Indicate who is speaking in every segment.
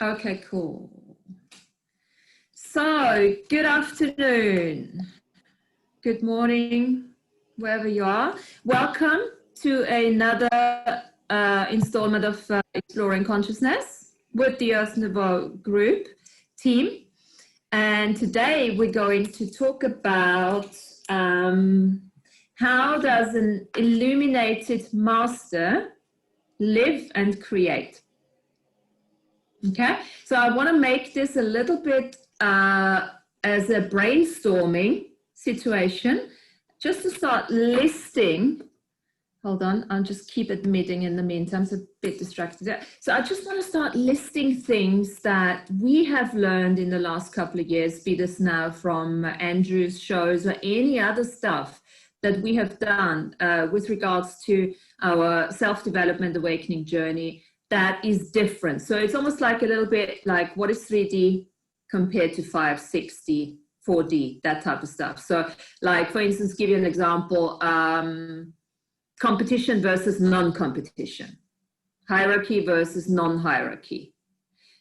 Speaker 1: Okay, cool. So, good afternoon, good morning, wherever you are. Welcome to another installment of Exploring Consciousness with the Earth Nouveau group team. And today we're going to talk about how does an illuminated master live and create. Okay, so I want to make this a little bit as a brainstorming situation, just to start listing. Hold on, I'll just keep admitting in the meantime, I'm a bit distracted there. So I just want to start listing things that we have learned in the last couple of years, be this now from Andrew's shows or any other stuff that we have done with regards to our self-development awakening journey that is different. So it's almost like a little bit like what is 3D compared to 560, 4D, that type of stuff. So like, for instance, give you an example, competition versus non-competition, hierarchy versus non-hierarchy.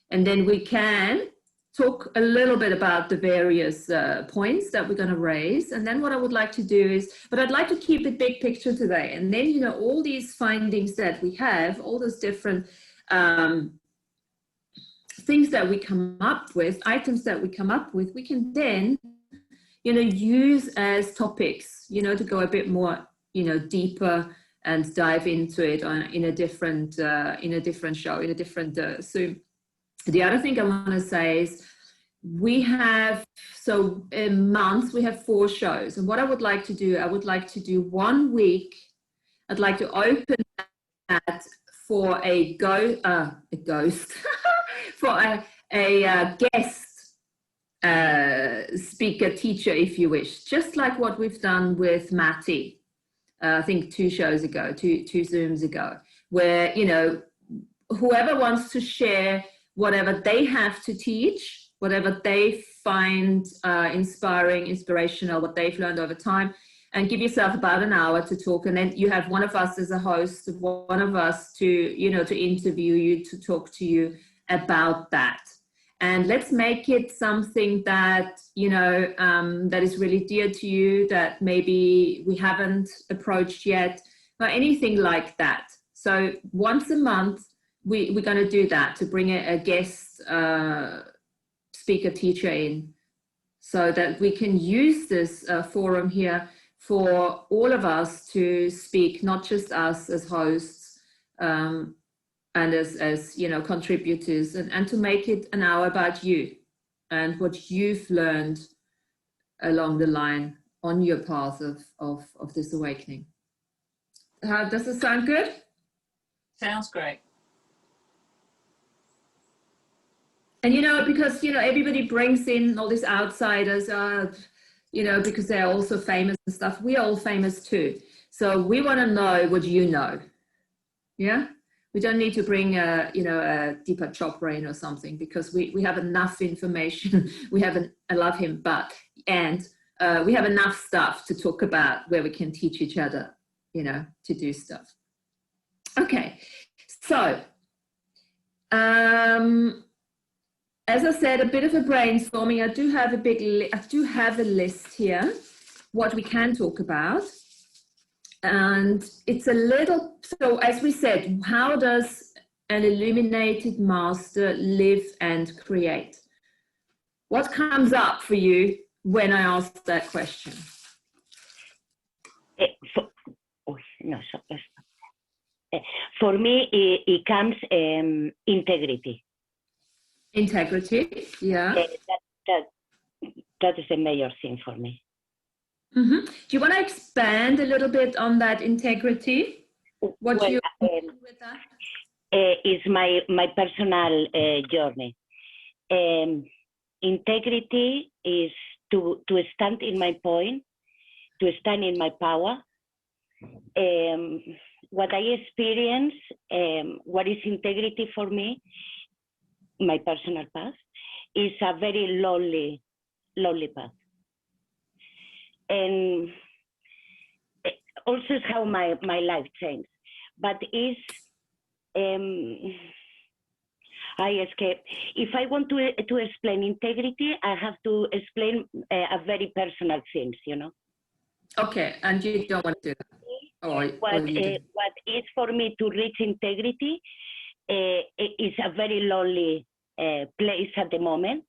Speaker 1: And then we can talk a little bit about the various points that we're going to raise. And then what I would like to do is, but I'd like to keep it big picture today. And then, you know, all these findings that we have, all those different things that we come up with, items that we come up with, we can then, you know, use as topics, you know, to go a bit more, you know, deeper and dive into it in a different show, in a different Zoom. The other thing I want to say is we have, so a month, we have 4 shows. And what I would like to do, I would like to do 1 week. I'd like to open that for a ghost, for a guest speaker, teacher, if you wish, just like what we've done with Matty, I think 2 shows ago, two Zooms ago, where, you know, whoever wants to share whatever they have to teach, whatever they find inspiring, inspirational, what they've learned over time, and give yourself about an hour to talk. And then you have one of us as a host, one of us to, you know, to interview you, to talk to you about that. And let's make it something that, you know, that is really dear to you, that maybe we haven't approached yet, or anything like that. So once a month, we're going to do that, to bring a guest speaker teacher in, so that we can use this forum here for all of us to speak, not just us as hosts and as you know, contributors, and to make it an hour about you and what you've learned along the line on your path of this awakening. Does it sound good?
Speaker 2: Sounds great.
Speaker 1: And, you know, because, you know, everybody brings in all these outsiders, you know, because they're also famous and stuff. We're all famous too. So we want to know what you know. Yeah? We don't need to bring a, you know, a Deepak Chopra in or something, because we have enough information. I love him, and we have enough stuff to talk about where we can teach each other, you know, to do stuff. Okay. So, as I said, a bit of a brainstorming. I do have a list here, what we can talk about. And it's a little, so as we said, how does an illuminated master live and create? What comes up for you when I ask that question?
Speaker 3: For me, it comes integrity.
Speaker 1: Integrity, yeah.
Speaker 3: That is the major thing for me.
Speaker 1: Mm-hmm. Do you want to expand a little bit on that integrity? What you mean with that?
Speaker 3: Is my personal journey. Integrity is to stand in my point, to stand in my power. What I experience, what is integrity for me, my personal path, is a very lonely path. And also is how my life changed. But is I escape. If I want to explain integrity, I have to explain a very personal things, you know.
Speaker 1: Okay, and you don't want to do that? Or you do?
Speaker 3: What is for me to reach integrity is a very lonely place at the moment,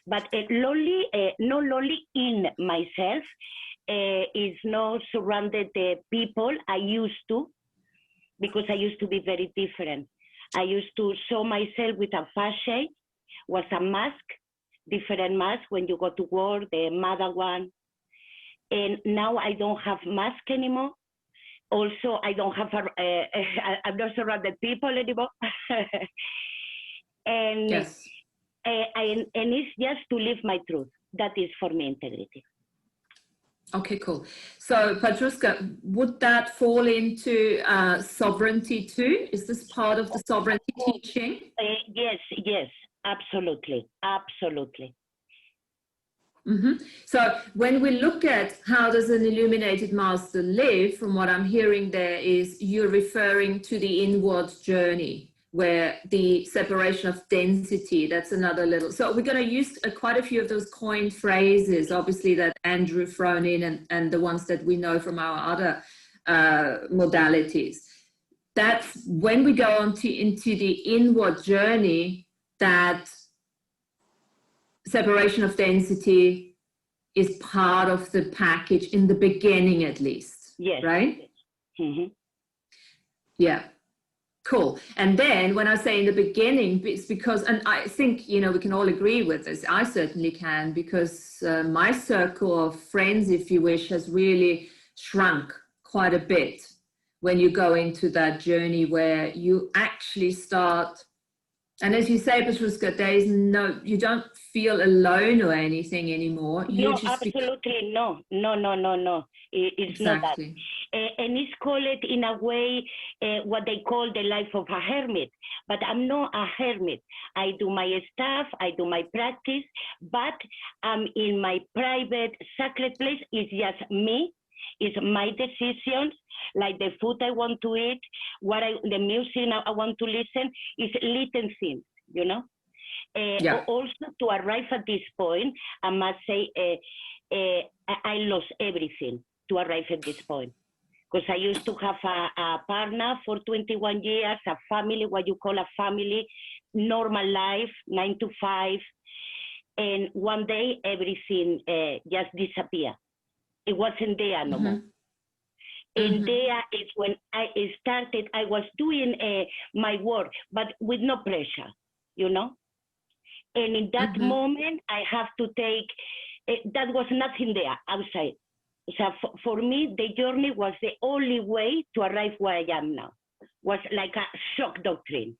Speaker 3: but lonely, not lonely in myself, is not surrounded the people I used to, because I used to be very different. I used to show myself with a facade, was a mask, different mask when you go to work, the mother one. And now I don't have mask anymore. Also, I don't have I'm not surrounded people anymore. And,
Speaker 1: Yes.
Speaker 3: and it's just to live my truth. That is for me integrity.
Speaker 1: Okay, cool. So, Petruska, would that fall into sovereignty too? Is this part of the sovereignty teaching?
Speaker 3: Yes, absolutely, absolutely.
Speaker 1: Mm-hmm. So when we look at how does an illuminated master live, from what I'm hearing there is you're referring to the inward journey, where the separation of density, that's another little. So we're going to use quite a few of those coined phrases, obviously, that Andrew thrown in, and the ones that we know from our other modalities. That's when we go into the inward journey, that separation of density is part of the package in the beginning, at least.
Speaker 3: Yes.
Speaker 1: Right?
Speaker 3: Mm-hmm.
Speaker 1: Yeah. Cool. And then when I say in the beginning, it's because, and I think, we can all agree with this. I certainly can, because my circle of friends, if you wish, has really shrunk quite a bit when you go into that journey where you actually start. And as you say, Petruska, there is you don't feel alone or anything anymore.
Speaker 3: No, absolutely no. It's
Speaker 1: exactly.
Speaker 3: not that. And it's called in a way what they call the life of a hermit. But I'm not a hermit. I do my stuff, I do my practice, but I'm in my private sacred place. It's just me. It's my decisions, like the food I want to eat, the music I want to listen. It's little things, you know. Also, to arrive at this point, I must say I lost everything to arrive at this point. Because I used to have a partner for 21 years, a family, what you call a family, normal life, 9 to 5. And one day, everything just disappeared. It wasn't there no more. And there is when I started, I was doing my work, but with no pressure, you know. And in that moment, I have to take, that was nothing there outside. So for me, the journey was the only way to arrive where I am now. Was like a shock doctrine.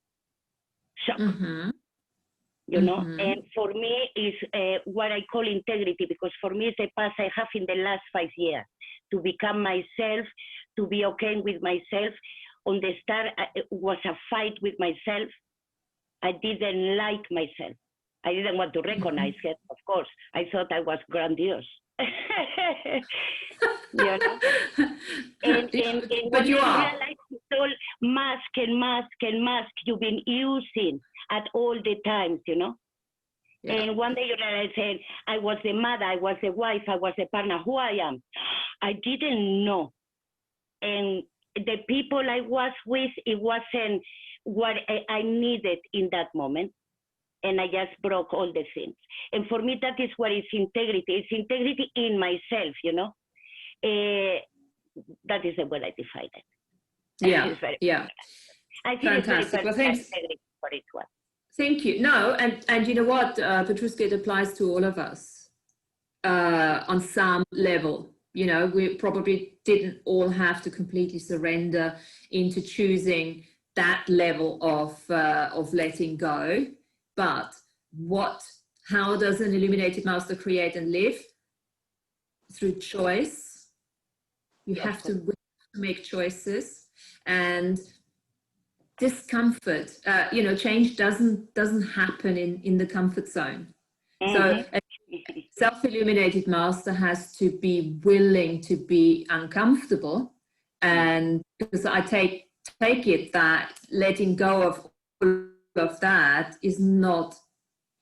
Speaker 3: Shock. You know, and for me is what I call integrity, because for me it's the path I have in the last 5 years to become myself, to be okay with myself. On the start, it was a fight with myself. I didn't like myself. I didn't want to recognize it, of course. I thought I was grandiose. You know? And
Speaker 1: but you are.
Speaker 3: Realize it's all mask and mask and mask you've been using at all the times, you know. Yeah. And one day you realize I was the mother, I was the wife, I was the partner, who I am. I didn't know. And the people I was with, it wasn't what I needed in that moment. And I just broke all the things. And for me, that is what is integrity. It's integrity in myself, you know. That is the way I define it.
Speaker 1: Yeah, yeah.
Speaker 3: I think
Speaker 1: fantastic.
Speaker 3: It's very integrity for each one.
Speaker 1: Thank you. No, and you know what, Petruska, it applies to all of us on some level. You know, we probably didn't all have to completely surrender into choosing that level of letting go. But how does an illuminated master create and live? Through choice. You have to make choices, and discomfort. Change doesn't happen in the comfort zone. So a self-illuminated master has to be willing to be uncomfortable, and because I take it that letting go of of that is not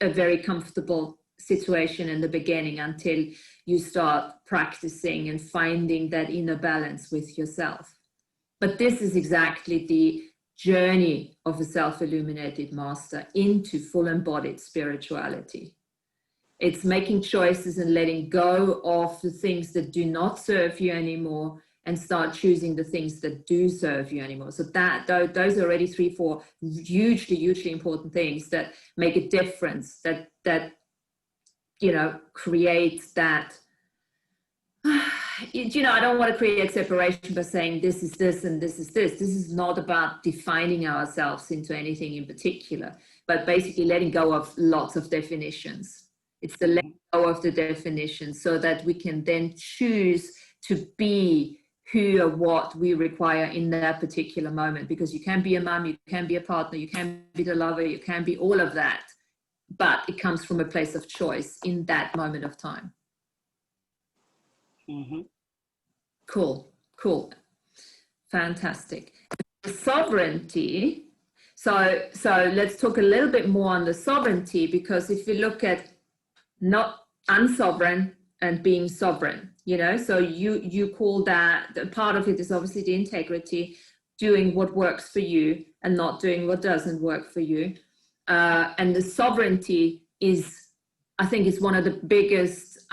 Speaker 1: a very comfortable situation in the beginning until you start practicing and finding that inner balance with yourself. But this is exactly the journey of a self-illuminated master into full embodied spirituality. It's making choices and letting go of the things that do not serve you anymore and start choosing the things that do serve you anymore. So that those are already 3-4 hugely important things that make a difference, that you know, creates that you know, I don't want to create separation by saying this is this and this is this. This is not about defining ourselves into anything in particular, but basically letting go of lots of definitions. It's the letting go of the definitions so that we can then choose to be who or what we require in that particular moment. Because you can be a mom, you can be a partner, you can be the lover, you can be all of that, but it comes from a place of choice in that moment of time.
Speaker 3: Mm-hmm.
Speaker 1: Cool. Fantastic. Sovereignty. So let's talk a little bit more on the sovereignty, because if you look at not unsovereign and being sovereign, you know, so you call that, part of it is obviously the integrity, doing what works for you and not doing what doesn't work for you. And the sovereignty is, I think, is one of the biggest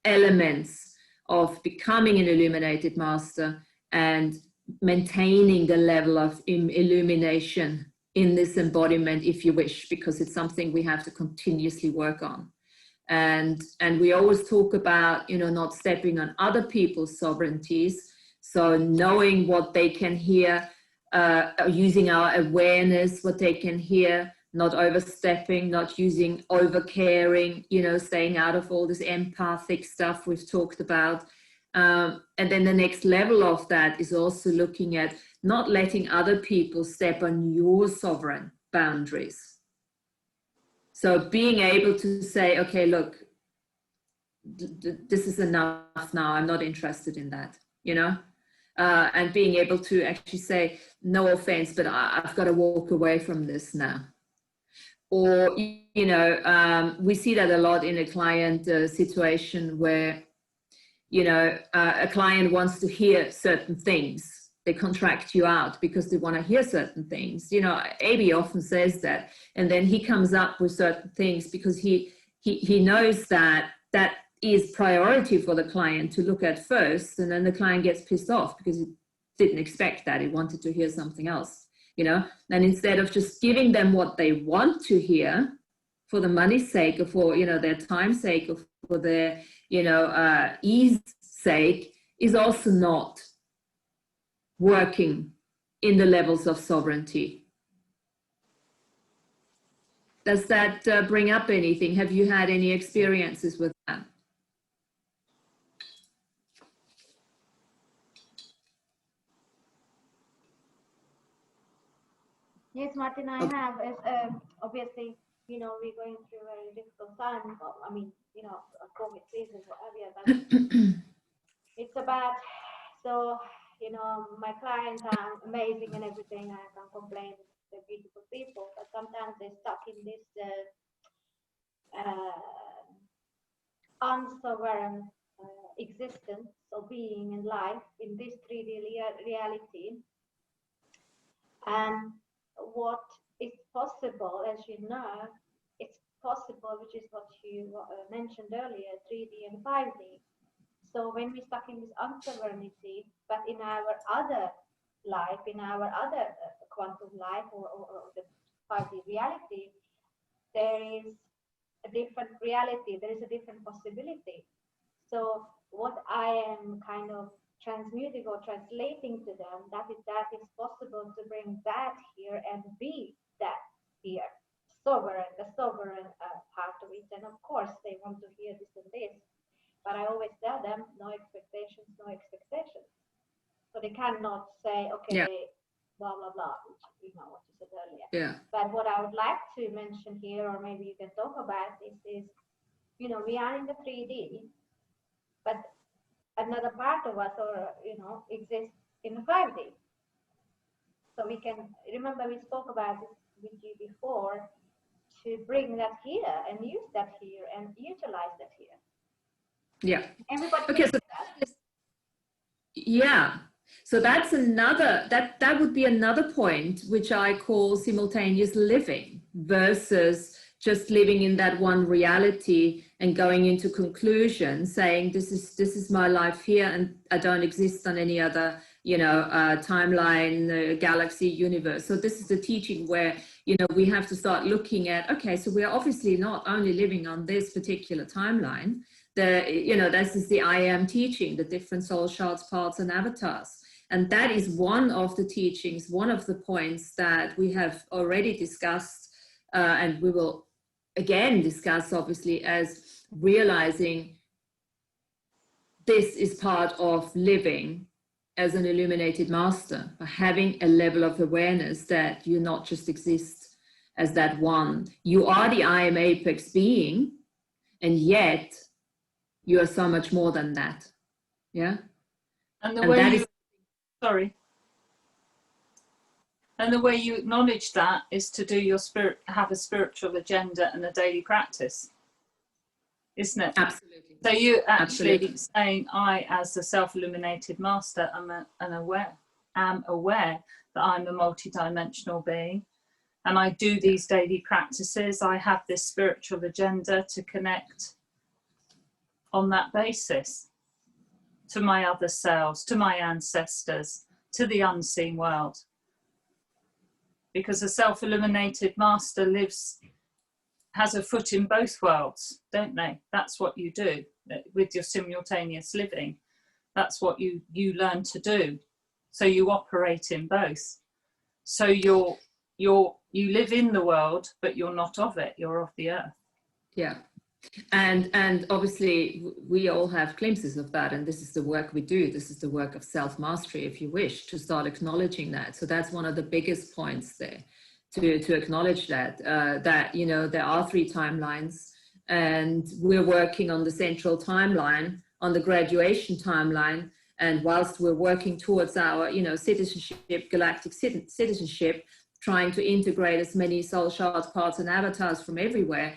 Speaker 1: elements of becoming an illuminated master and maintaining the level of illumination in this embodiment, if you wish, because it's something we have to continuously work on. And we always talk about, you know, not stepping on other people's sovereignties. So knowing what they can hear, using our awareness, what they can hear, not overstepping, not using over-caring, you know, staying out of all this empathic stuff we've talked about. And then the next level of that is also looking at not letting other people step on your sovereign boundaries. So being able to say, okay, look, this is enough now, I'm not interested in that, you know? And being able to actually say, no offense, but I've got to walk away from this now. Or, you know, we see that a lot in a client situation where, you know, a client wants to hear certain things. They contract you out because they want to hear certain things. You know, AB often says that, and then he comes up with certain things because he knows that that is priority for the client to look at first, and then the client gets pissed off because he didn't expect that. He wanted to hear something else. You know, and instead of just giving them what they want to hear for the money's sake or for, you know, their time's sake or for their, you know, ease sake, is also not working in the levels of sovereignty. Does that bring up anything? Have you had any experiences with that?
Speaker 4: Yes, Martin, I have. As obviously, you know, we're going through a very difficult time. I mean, you know, a COVID season, whatever. But it's about, so, you know, my clients are amazing and everything. I can't complain. They're beautiful people, but sometimes they're stuck in this unsovereign existence of being in life in this 3D reality. And what is possible, as you know, it's possible, which is what you mentioned earlier, 3D and 5D. So when we're stuck in this unsovereignty, but in our other life, in our other quantum life or the 5D reality, there is a different reality, there is a different possibility. So what I am kind of transmuting or translating to them, that is possible to bring that here and be that here, sovereign, the sovereign part of it. And of course, they want to hear this and this, but I always tell them, no expectations, no expectations. So they cannot say, okay, yeah, blah, blah, blah, which, you know, what you said earlier.
Speaker 1: Yeah.
Speaker 4: But what I would like to mention here, or maybe you can talk about this, is, you know, we are in the 3D, but another part of us, or, you know, exists in the 5D. So we can, remember we spoke about this with you before to bring that here and use that here and utilize that here.
Speaker 1: Yeah.
Speaker 4: Everybody
Speaker 1: Okay.
Speaker 4: can
Speaker 1: So
Speaker 4: do that.
Speaker 1: yeah. So that's another, that would be another point, which I call simultaneous living versus just living in that one reality and going into conclusion, saying this is my life here and I don't exist on any other, timeline, galaxy, universe. So this is the teaching where, we have to start looking at, okay, so we're obviously not only living on this particular timeline. This is the I am teaching, the different soul shards, parts, and avatars. And that is one of the teachings, one of the points that we have already discussed, and we will again discuss, obviously, as realizing this is part of living as an illuminated master, by having a level of awareness that you not just exist as that one. You are the I am apex being, and yet you are so much more than that. Yeah.
Speaker 2: And the way you, sorry. And the way you acknowledge that is to do your have a spiritual agenda and a daily practice, isn't it?
Speaker 1: Absolutely.
Speaker 2: So you actually saying, I, as the self-illuminated master, am aware that I'm a multidimensional being, and I do these daily practices. I have this spiritual agenda to connect on that basis to my other selves, to my ancestors, to the unseen world. Because a self-illuminated master has a foot in both worlds, don't they? That's what you do with your simultaneous living. That's what you learn to do. So you operate in both. So you live in the world, but you're not of it. You're of the earth.
Speaker 1: Yeah. And obviously we all have glimpses of that, and this is the work we do. This is the work of self-mastery, if you wish, to start acknowledging that. So that's one of the biggest points there, to acknowledge that there are 3 timelines, and we're working on the central timeline, on the graduation timeline. And whilst we're working towards our citizenship, galactic citizenship, trying to integrate as many soul shards, parts, and avatars from everywhere,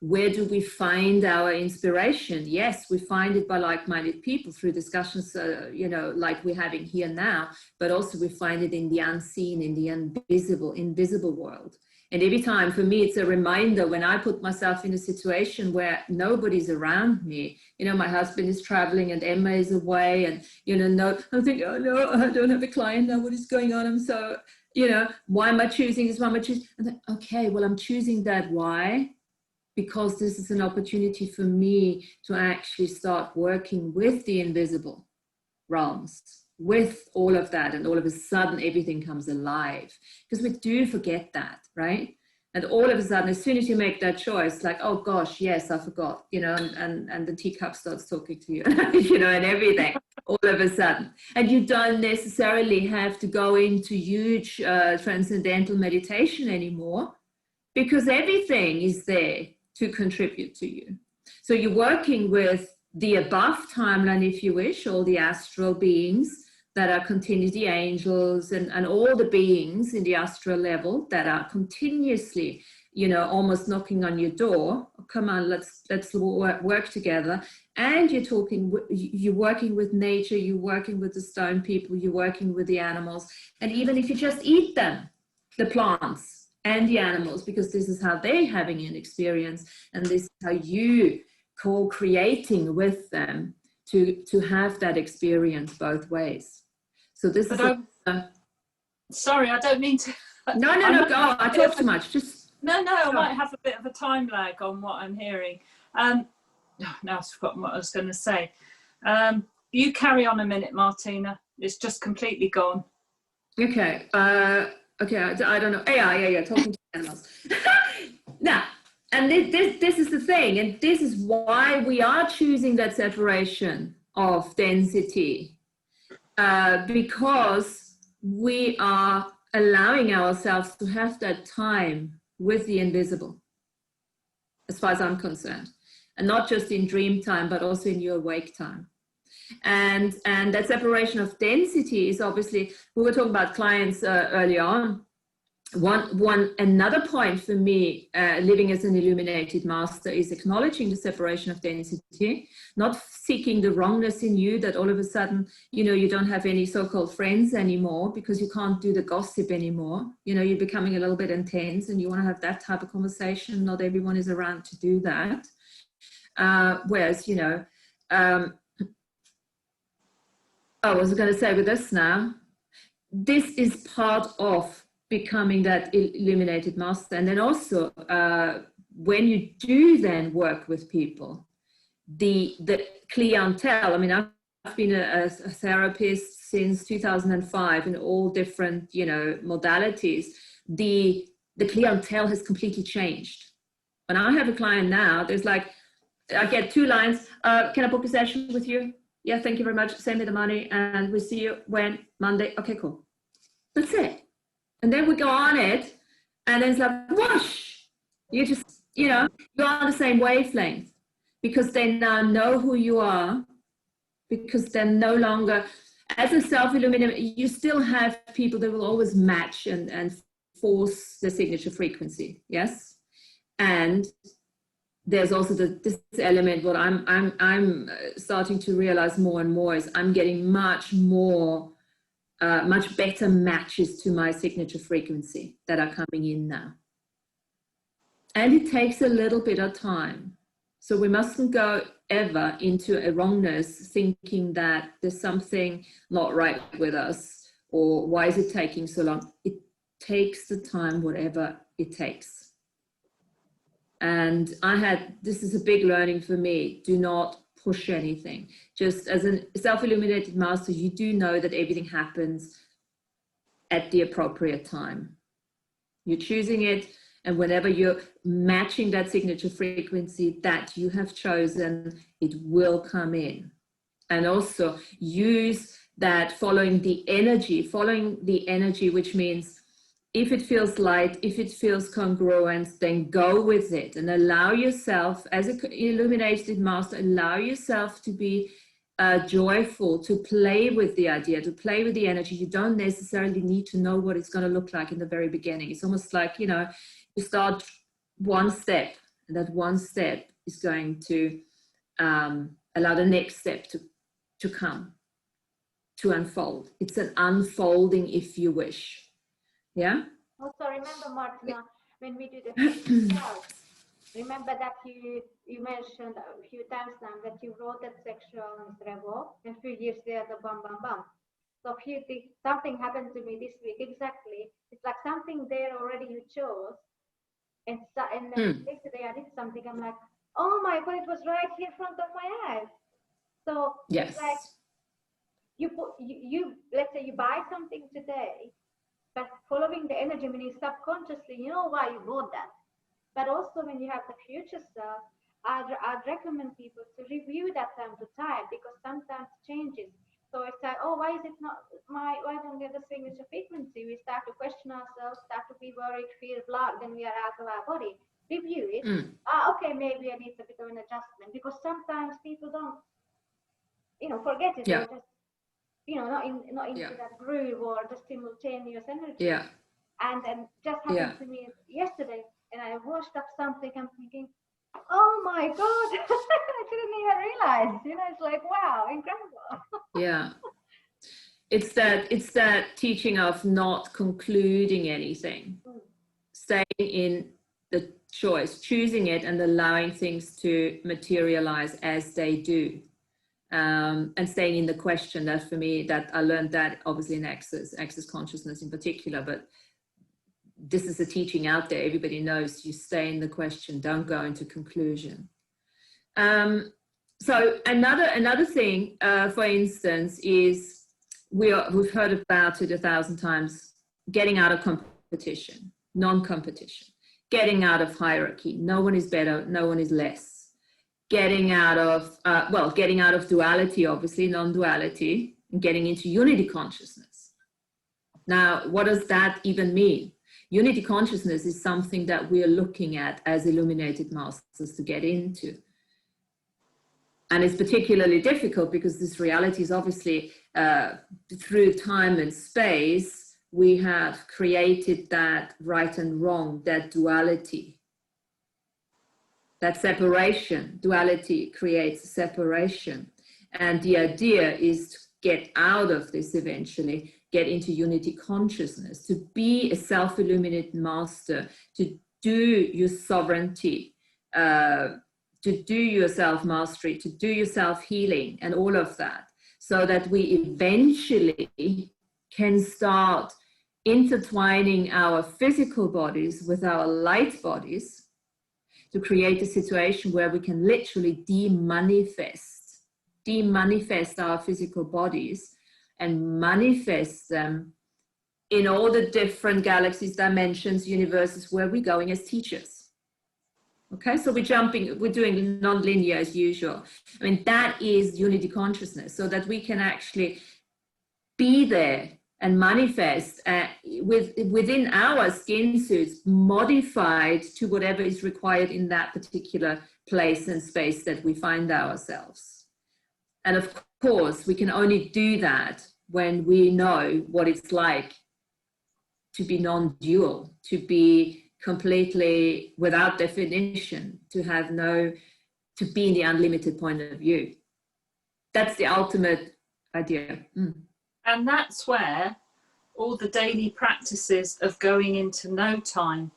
Speaker 1: where do we find our inspiration? Yes, we find it by like-minded people through discussions, like we're having here now, but also we find it in the unseen, in the invisible world. And every time, for me, it's a reminder when I put myself in a situation where nobody's around me, my husband is traveling and Emma is away, and, I'm thinking, oh no, I don't have a client now, what is going on? I'm so, why am I choosing this? Why am I choosing? And then, okay, well, I'm choosing that. Why? Because this is an opportunity for me to actually start working with the invisible realms, with all of that. And all of a sudden, everything comes alive. Because we do forget that, right? And all of a sudden, as soon as you make that choice, like, oh gosh, yes, I forgot, and the teacup starts talking to you, and everything, all of a sudden. And you don't necessarily have to go into huge transcendental meditation anymore, because everything is there to contribute to you. So you're working with the above timeline, if you wish, all the astral beings that are continuously angels and all the beings in the astral level that are continuously, almost knocking on your door. Oh, come on, let's work together. And you're working with nature, you're working with the stone people, you're working with the animals. And even if you just eat them, the plants and the animals, because this is how they're having an experience, and this is how you co-creating with them to have that experience both ways. So this is
Speaker 2: sorry, I don't mean to.
Speaker 1: No, go. I talk too much. Just
Speaker 2: no. I might have a bit of a time lag on what I'm hearing. Now I've forgotten what I was going to say. You carry on a minute, Martina. It's just completely gone.
Speaker 1: Okay. Okay, I don't know. Yeah, talking to animals. Now, and this is the thing, and this is why we are choosing that separation of density, because we are allowing ourselves to have that time with the invisible, as far as I'm concerned, and not just in dream time, but also in your awake time. And that separation of density is obviously, we were talking about clients early on, Another point for me, living as an illuminated master, is acknowledging the separation of density, not seeking the wrongness in you, that all of a sudden, you know, you don't have any so-called friends anymore because you can't do the gossip anymore. You know, you're becoming a little bit intense and you want to have that type of conversation. Not everyone is around to do that. Whereas, you know, I was going to say with this now, this is part of becoming that illuminated master. And then also, when you do then work with people, the clientele, I mean, I've been a therapist since 2005 in all different, you know, modalities. The clientele has completely changed. When I have a client now, there's like, I get 2 lines, can I book a session with you? Yeah, thank you very much. Send me the money and we'll see you when? Monday. Okay, cool. That's it. And then we go on it and then it's like, whoosh, you just, you know, you're on the same wavelength because they now know who you are, because they're no longer, as a self-illuminated, you still have people that will always match and force the signature frequency. Yes. And there's also this element, what I'm starting to realize more and more is I'm getting much better matches to my signature frequency that are coming in now. And it takes a little bit of time. So we mustn't go ever into a wrongness thinking that there's something not right with us or why is it taking so long? It takes the time, whatever it takes. And this is a big learning for me. Do not push anything. Just as a self-illuminated master, you do know that everything happens at the appropriate time. You're choosing it, and whenever you're matching that signature frequency that you have chosen, it will come in. And also use that following the energy, which means if it feels light, if it feels congruent, then go with it and allow yourself, as an illuminated master, allow yourself to be joyful, to play with the idea, to play with the energy. You don't necessarily need to know what it's going to look like in the very beginning. It's almost like, you know, you start one step, and that one step is going to allow the next step to come, to unfold. It's an unfolding, if you wish. Yeah.
Speaker 4: Also, remember, Martina, when we do the remember that you mentioned a few times now that you wrote that sexual Nouveau, and a few years later, bam, bam, bam. So something happened to me this week. Exactly, it's like something there already you chose, and yesterday I did something. I'm like, oh my God, it was right here in front of my eyes. So
Speaker 1: yes,
Speaker 4: it's like you let's say you buy something today. But following the energy, meaning subconsciously, you know why you bought that. But also when you have the future self, I'd recommend people to review that time to time because sometimes it changes. So it's like, oh, why is it not why don't we have the signature frequency? We start to question ourselves, start to be worried, fear, blah, then we are out of our body. Review it. Okay, maybe I need a bit of an adjustment because sometimes people don't, you know, forget it or just, you know, not into that groove or the simultaneous energy.
Speaker 1: Yeah.
Speaker 4: And then just happened to me yesterday, and I washed up something. I'm thinking, oh my God, I didn't even realize. You know, it's like, wow, incredible.
Speaker 1: Yeah. It's that teaching of not concluding anything, staying in the choice, choosing it, and allowing things to materialize as they do. And staying in the question. That for me, that I learned that obviously in access consciousness in particular, but this is a teaching out there. Everybody knows you stay in the question, don't go into conclusion. So another thing, for instance, is we've heard about it 1,000 times, getting out of competition, non-competition, getting out of hierarchy. No one is better, no one is less. Getting out of duality, obviously, non-duality, and getting into unity consciousness. Now, what does that even mean? Unity consciousness is something that we are looking at as illuminated masters to get into. And it's particularly difficult because this reality is obviously through time and space, we have created that right and wrong, that duality, that separation. Duality creates separation. And the idea is to get out of this eventually, get into unity consciousness, to be a self-illuminated master, to do your sovereignty, to do your self-mastery, to do your self-healing and all of that, so that we eventually can start intertwining our physical bodies with our light bodies to create a situation where we can literally demanifest our physical bodies and manifest them in all the different galaxies, dimensions, universes where we're going as teachers. Okay, so we're doing non-linear as usual. I mean, that is unity consciousness, so that we can actually be there and manifest within our skin suits, modified to whatever is required in that particular place and space that we find ourselves. And of course, we can only do that when we know what it's like to be non-dual, to be completely without definition, to be in the unlimited point of view. That's the ultimate idea.
Speaker 2: And that's where all the daily practices of going into no time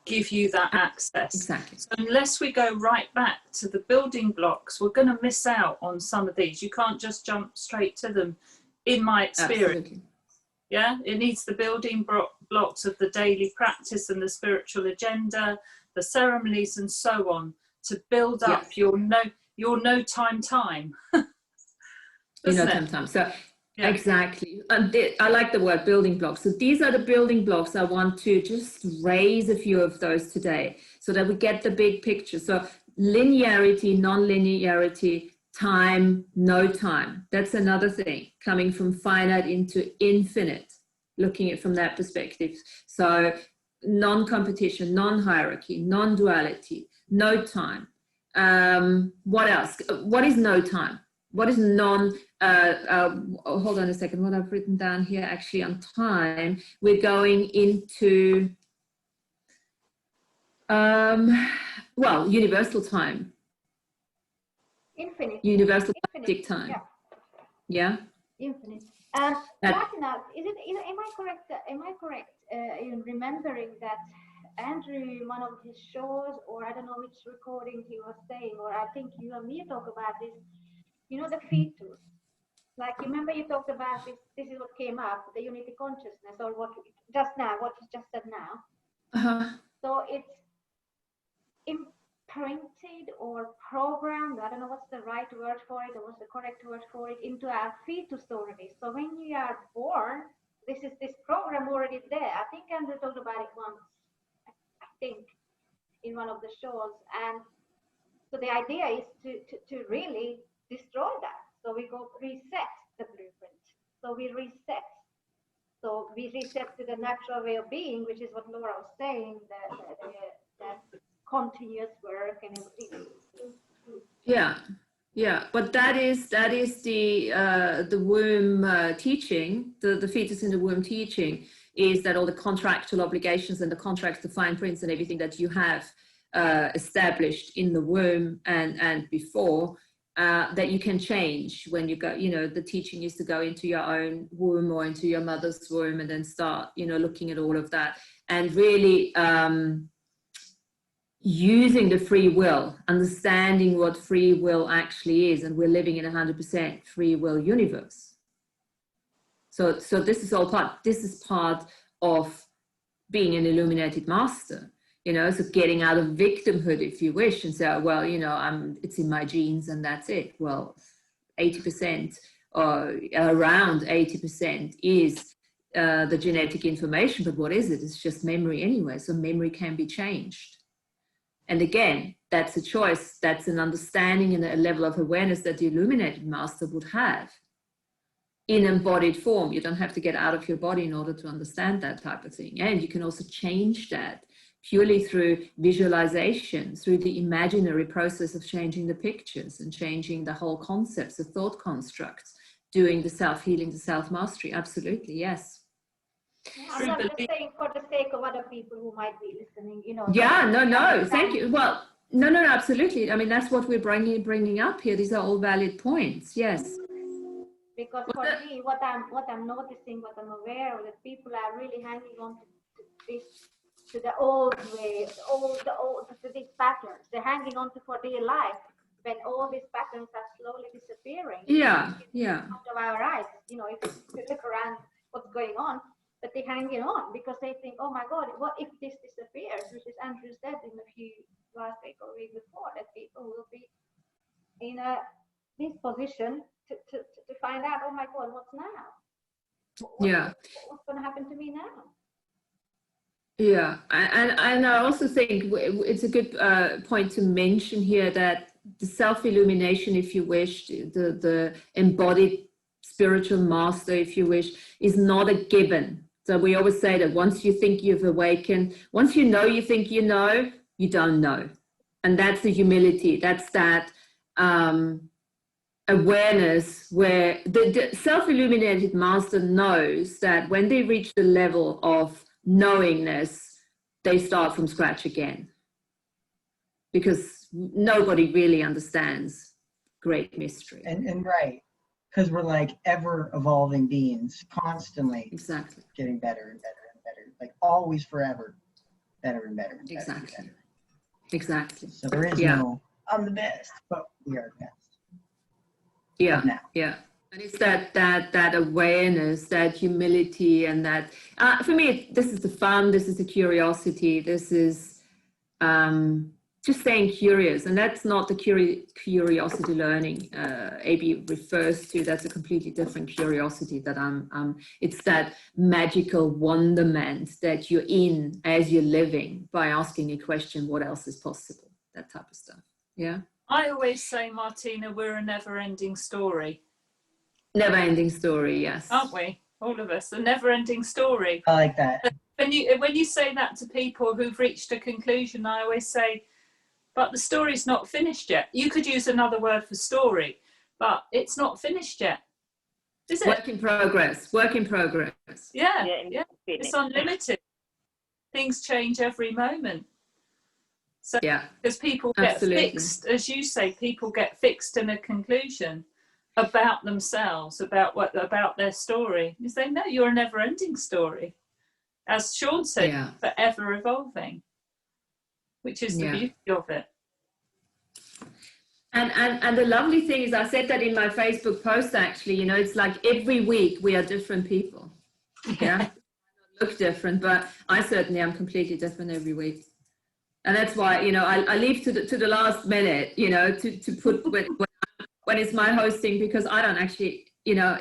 Speaker 2: give you that access.
Speaker 1: Exactly.
Speaker 2: So unless we go right back to the building blocks, we're going to miss out on some of these. You can't just jump straight to them, in my experience.
Speaker 1: Absolutely.
Speaker 2: Yeah, it needs the building blocks of the daily practice and the spiritual agenda, the ceremonies and so on, to build up your no time.
Speaker 1: Time. So yeah. Exactly. I like the word building blocks. So these are the building blocks. I want to just raise a few of those today so that we get the big picture. So linearity, non-linearity, time, no time. That's another thing, coming from finite into infinite, looking at it from that perspective. So non-competition, non-hierarchy, non-duality, no time. What else? What is no time? What is hold on a second, what I've written down here actually on time, we're going into, universal time.
Speaker 4: Infinite.
Speaker 1: Universal galactic time. Yeah.
Speaker 4: Infinite. Martina, am I correct in remembering that Andrew, in one of his shows, or I don't know which recording he was saying, or I think you and me talk about this, the fetus. Like, remember you talked about this is what came up, the unity consciousness, or what you just said now. So it's imprinted or programmed, I don't know what's the right word for it, or what's the correct word for it, into our fetus already. So when you are born, this program already there. I think Andrew talked about it once, I think, in one of the shows. And so the idea is to really destroy that. So we go reset the blueprint. So we reset. So we reset to the natural way of being, which is what Laura was saying, that continuous work and everything.
Speaker 1: Yeah. But that is the womb teaching, the fetus in the womb teaching, is that all the contractual obligations and the contracts, the fine prints and everything that you have established in the womb and before, that you can change when you go, the teaching is to go into your own womb or into your mother's womb and then start, looking at all of that and really using the free will, understanding what free will actually is. And we're living in 100% free will universe. So this is part of being an illuminated master. So getting out of victimhood, if you wish, and say, well, it's in my genes and that's it. Well, 80% or around 80% is the genetic information, but what is it? It's just memory anyway. So memory can be changed. And again, that's a choice. That's an understanding and a level of awareness that the illuminated master would have in embodied form. You don't have to get out of your body in order to understand that type of thing. And you can also change that purely through visualization, through the imaginary process of changing the pictures and changing the whole concepts, the thought constructs, doing the self-healing, the self-mastery. Absolutely, yes.
Speaker 4: I'm not just saying for the sake of other people who might be listening, you know.
Speaker 1: Yeah, no, thank you. Well, no, absolutely. I mean, that's what we're bringing up here. These are all valid points. Yes.
Speaker 4: Because for me, what I'm noticing, what I'm aware of, that people are really hanging on to this, to the old way, to these patterns. They're hanging on to for dear life, when all these patterns are slowly disappearing.
Speaker 1: Yeah.
Speaker 4: Out of our eyes, you know, if you look around what's going on, but they're hanging on because they think, oh my God, what if this disappears? Which is Andrew said in a few last week or week before, that people will be in this position to find out, oh my God, what's now? What's going to happen to me now?
Speaker 1: Yeah, and I also think it's a good point to mention here that the self-illumination, if you wish, the embodied spiritual master, if you wish, is not a given. So we always say that once you think you've awakened, once you know you think you know, you don't know. And that's the humility. That's that awareness where the self-illuminated master knows that when they reach the level of knowingness, they start from scratch again. Because nobody really understands great mystery.
Speaker 5: And right. Because we're like ever evolving beings, constantly getting better and better and better, like always forever, better and better and better. And better.
Speaker 1: Exactly.
Speaker 5: So there is no, I'm the best, but we are the best.
Speaker 1: Yeah. And it's that awareness, that humility, and that, for me, this is the fun, this is the curiosity, this is just staying curious. And that's not the curiosity learning AB refers to. That's a completely different curiosity that it's that magical wonderment that you're in as you're living by asking a question, what else is possible? That type of stuff. Yeah.
Speaker 2: I always say, Martina, we're a never-ending story.
Speaker 1: Never-ending story, yes.
Speaker 2: Aren't we? All of us, a never-ending story.
Speaker 5: I like that.
Speaker 2: When you say that to people who've reached a conclusion, I always say, but the story's not finished yet. You could use another word for story, but it's not finished yet. Is it?
Speaker 1: Work in progress.
Speaker 2: Yeah. It's unlimited. Things change every moment. So, because people get fixed, as you say, people get fixed in a conclusion about themselves, about their story. You say, no, you're a never-ending story. As Sean said, forever evolving, which is the beauty of it.
Speaker 1: And the lovely thing is, I said that in my Facebook post, actually, you know, it's like every week we are different people. Yeah. Look different, but I certainly am completely different every week. And that's why, you know, I leave to the last minute, you know, to put when it's my hosting, because I don't actually, you know,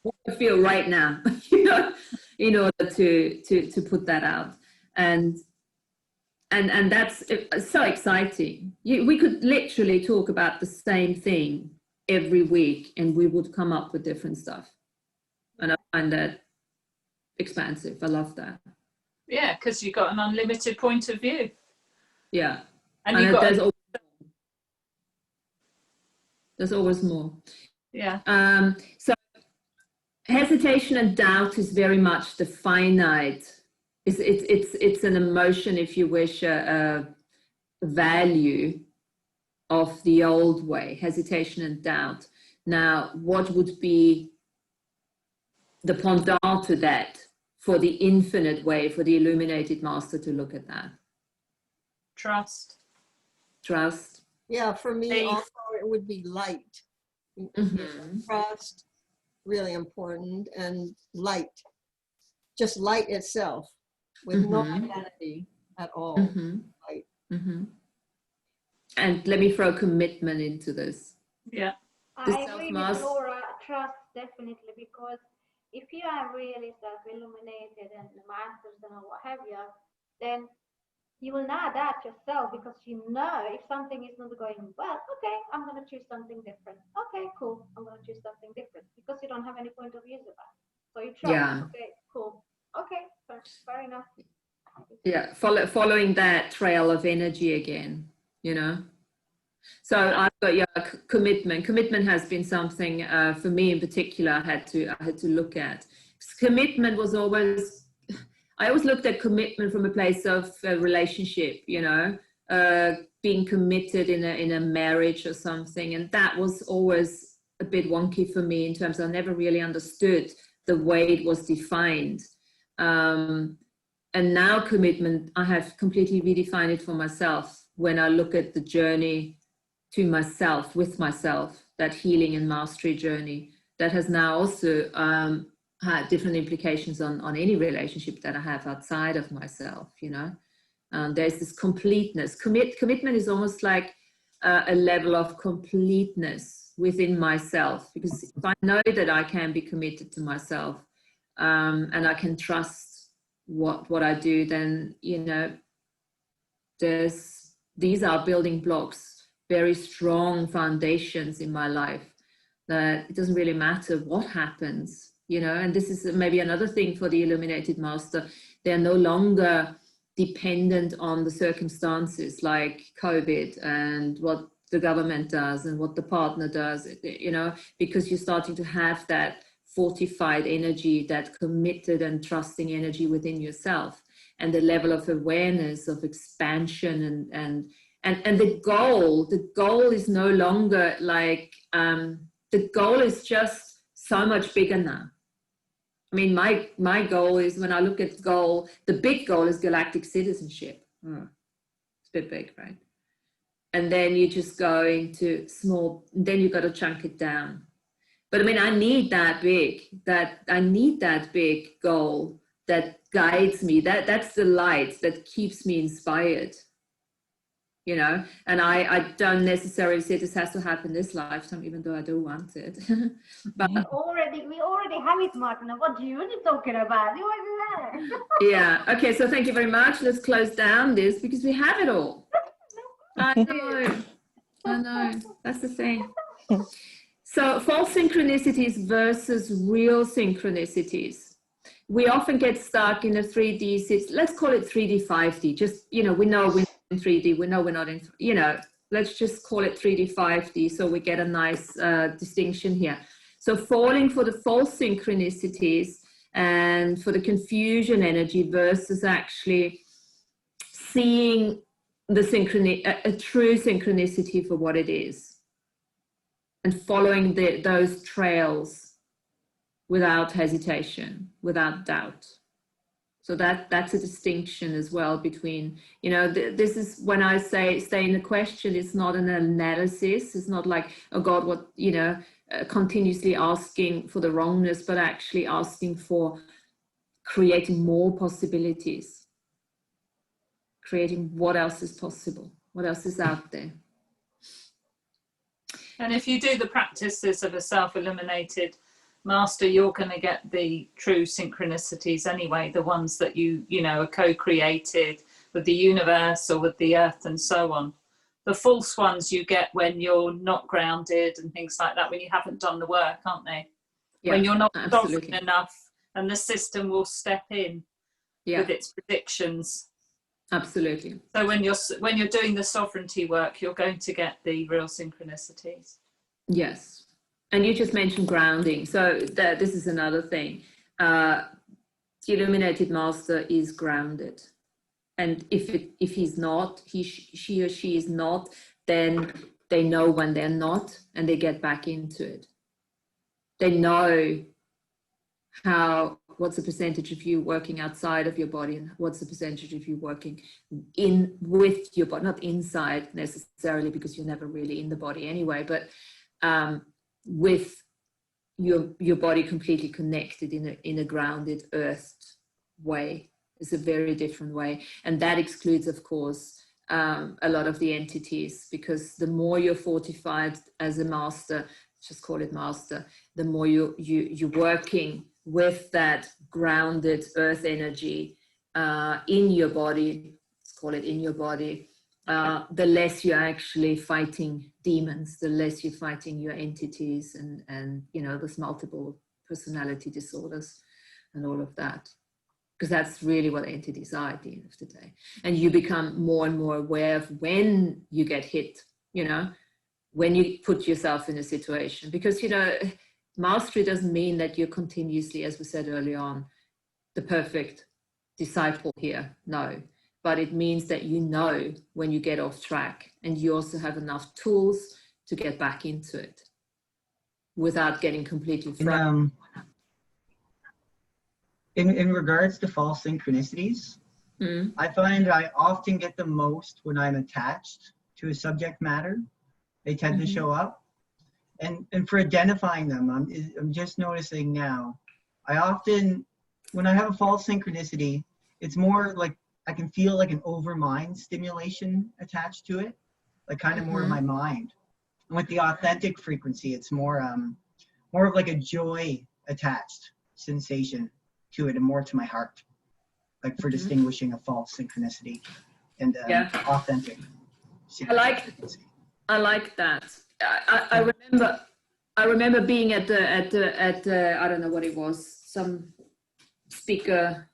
Speaker 1: what I feel right now, you know, in order to put that out. And that's so exciting. We could literally talk about the same thing every week and we would come up with different stuff. And I find that expansive. I love that.
Speaker 2: Yeah, because you've got an unlimited point of view.
Speaker 1: Yeah.
Speaker 2: And you've got
Speaker 1: there's always more.
Speaker 2: Yeah.
Speaker 1: So hesitation and doubt is very much the finite. It's an emotion, if you wish, a value of the old way, hesitation and doubt. Now, what would be the pendant to that for the infinite way, for the illuminated master to look at that?
Speaker 2: Trust.
Speaker 6: Yeah, for me also it would be light. Trust, really important, and light. Just light itself with no identity at all. Light.
Speaker 1: And let me throw commitment into this.
Speaker 2: Yeah.
Speaker 4: I agree with Laura, trust definitely, because if you are really self-illuminated and the masters and what have you, then you will know that yourself, because you know if something is not going well, okay, I'm going to choose something different. Okay, cool, I'm going to choose something different, because you don't have any point of views about it. So you trust, okay, cool, okay, fair enough.
Speaker 1: Yeah, following that trail of energy again, you know. So I've got commitment. Commitment has been something for me in particular I had to look at. commitment was always, I always looked at commitment from a place of relationship, you know, being committed in a marriage or something. And that was always a bit wonky for me in terms of I never really understood the way it was defined. And now commitment, I have completely redefined it for myself when I look at the journey to myself, with myself, that healing and mastery journey that has now also had different implications on any relationship that I have outside of myself, you know. There's this completeness. Commitment is almost like a level of completeness within myself, because if I know that I can be committed to myself and I can trust what I do, then, you know, these are building blocks, very strong foundations in my life, that it doesn't really matter what happens, you know. And this is maybe another thing for the illuminated master. They're no longer dependent on the circumstances like COVID and what the government does and what the partner does, you know, because you're starting to have that fortified energy, that committed and trusting energy within yourself, and the level of awareness of expansion and the goal is no longer like, the goal is just so much bigger now. I mean, my goal is, when I look at goal, the big goal is galactic citizenship. It's a bit big, right? And then you just go into small, then you got to chunk it down. But I mean, I need that big goal that guides me. That's the light that keeps me inspired, you know. And I don't necessarily say this has to happen this lifetime, even though I do want it. But
Speaker 4: we already have it, Martina. What are you talking about? You already there.
Speaker 1: Yeah. Okay. So thank you very much. Let's close down this because we have it all. I know. That's the thing. So false synchronicities versus real synchronicities. We often get stuck in a 3D, let's call it 3D, 5D. Just, you know, we know we're in 3D, we know we're not in, you know, let's just call it 3D, 5D. So we get a nice distinction here. So falling for the false synchronicities and for the confusion energy versus actually seeing the a true synchronicity for what it is, and following those trails without hesitation, without doubt. So that's a distinction as well between, you know, this is when I say stay in the question, it's not an analysis. It's not like, oh God, what, you know, continuously asking for the wrongness, but actually asking for creating more possibilities, creating what else is possible, what else is out there.
Speaker 2: And if you do the practices of a self-illuminated master, you're going to get the true synchronicities anyway, the ones that you know, are co-created with the universe or with the earth and so on. The false ones you get when you're not grounded and things like that, when you haven't done the work, aren't they? Yeah, when you're not sovereign enough, and the system will step in with its predictions.
Speaker 1: Absolutely.
Speaker 2: So when you're doing the sovereignty work, you're going to get the real synchronicities.
Speaker 1: Yes. And you just mentioned grounding. So this is another thing. The illuminated master is grounded. And if he's not, she or she is not, then they know when they're not, and they get back into it. They know what's the percentage of you working outside of your body, and what's the percentage of you working in with your body, not inside necessarily, because you're never really in the body anyway, but with your body completely connected in a grounded, earthed way. Is a very different way, and that excludes, of course, a lot of the entities, because the more you're fortified as a master, just call it master, the more you're working with that grounded earth energy in your body, let's call it in your body, the less you're actually fighting demons, the less you're fighting your entities and you know, those multiple personality disorders and all of that. Because that's really what entities are at the end of the day. And you become more and more aware of when you get hit, you know, when you put yourself in a situation. Because, you know, Mastery doesn't mean that you're continuously, as we said early on, the perfect disciple here. No, but it means that you know when you get off track, and you also have enough tools to get back into it without getting completely frustrated.
Speaker 5: In regards to false synchronicities, I find I often get the most when I'm attached to a subject matter. They tend to show up. And for identifying them, I'm just noticing now, I often, when I have a false synchronicity, it's more like I can feel like an overmind stimulation attached to it, like kind of more in my mind. And with the authentic frequency, it's more of like a joy attached sensation to it, and more to my heart, like for distinguishing a false synchronicity and authentic synchronicity.
Speaker 1: I like that. I remember being at the I don't know what it was, some speaker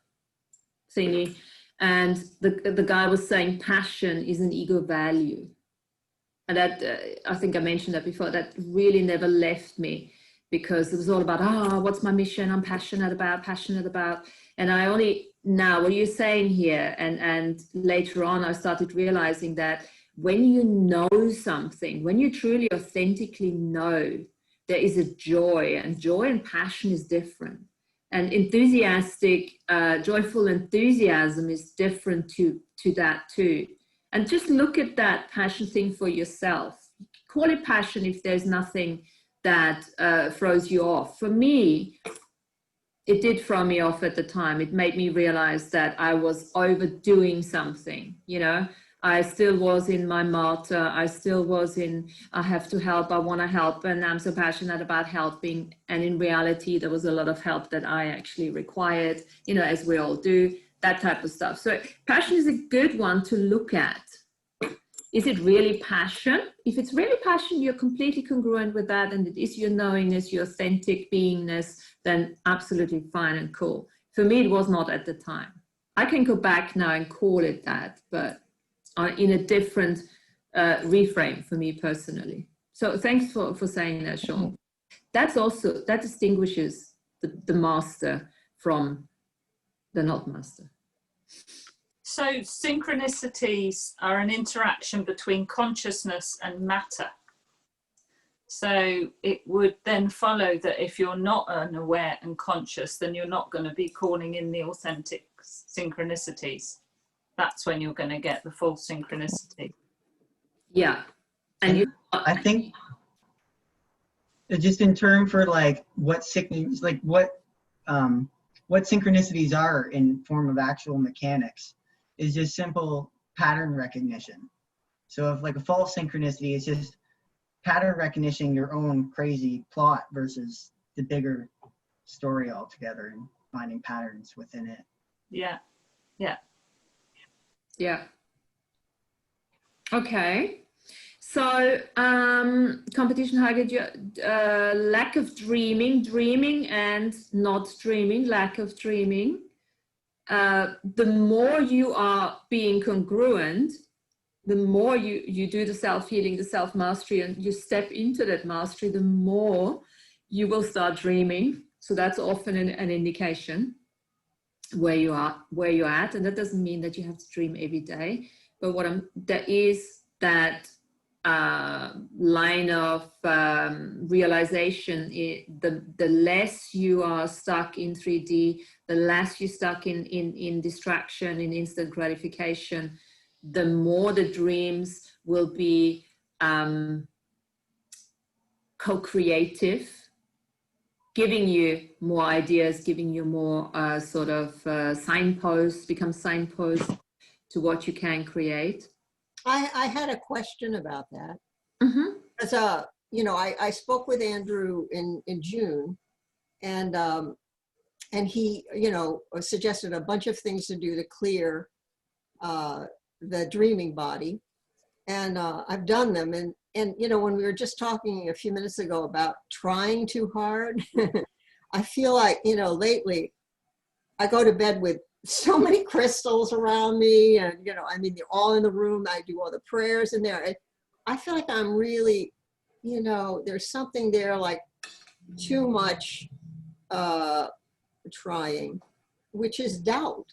Speaker 1: thingy, and the guy was saying passion is an ego value, and that I think I mentioned that before. That really never left me, because it was all about what's my mission? I'm passionate about, and I only now what you're saying here, and later on I started realizing that when you know something, when you truly authentically know, there is a joy, and joy and passion is different. And enthusiastic, joyful enthusiasm is different to that too. And just look at that passion thing for yourself. Call it passion if there's nothing that throws you off. For me, it did throw me off at the time. It made me realize that I was overdoing something, you know. I still was in my martyr. I still was in, I have to help, I want to help, and I'm so passionate about helping. And in reality, there was a lot of help that I actually required, you know, as we all do, that type of stuff. So passion is a good one to look at. Is it really passion? If it's really passion, you're completely congruent with that, and it is your knowingness, your authentic beingness, then absolutely fine and cool. For me, it was not at the time. I can go back now and call it that, but in a different reframe for me personally. So thanks for saying that, Sean. That's also, that distinguishes the master from the not master.
Speaker 2: So synchronicities are an interaction between consciousness and matter. So it would then follow that if you're not unaware and conscious, then you're not going to be calling in the authentic synchronicities. That's when you're going to get the full synchronicity.
Speaker 1: Yeah. And
Speaker 5: I think just in terms for like what synchronicities are in form of actual mechanics is just simple pattern recognition. So if like a false synchronicity is just pattern recognition, your own crazy plot versus the bigger story altogether, and finding patterns within it.
Speaker 2: Yeah. Yeah.
Speaker 1: Yeah. Okay. So competition, lack of dreaming and not dreaming, lack of dreaming. The more you are being congruent, the more you do the self-healing, the self-mastery, and you step into that mastery, the more you will start dreaming. So that's often an indication where you're at, and that doesn't mean that you have to dream every day, but there is that line of realization. The less you are stuck in 3D, the less you're stuck in distraction, in instant gratification, the more the dreams will be co-creative, giving you more ideas, giving you more signposts, become signposts to what you can create.
Speaker 6: I had a question about that.
Speaker 1: Mm-hmm.
Speaker 6: Because, I spoke with Andrew in June, and he, suggested a bunch of things to do to clear the dreaming body. And I've done them. And when we were just talking a few minutes ago about trying too hard, I feel like, lately I go to bed with so many crystals around me, and, they're all in the room. I do all the prayers in there. I feel like I'm really, there's something there, like too much trying, which is doubt.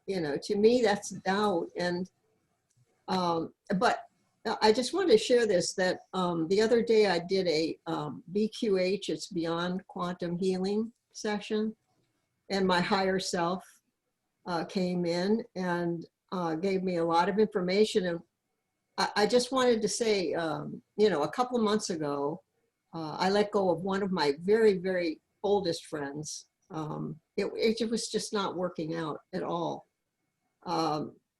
Speaker 6: You know, to me, that's doubt. And, but I just wanted to share this, that the other day I did a BQH, it's Beyond Quantum Healing session, and my higher self came in and gave me a lot of information. And I just wanted to say, you know, a couple of months ago, I let go of one of my very, very oldest friends. It was just not working out at all.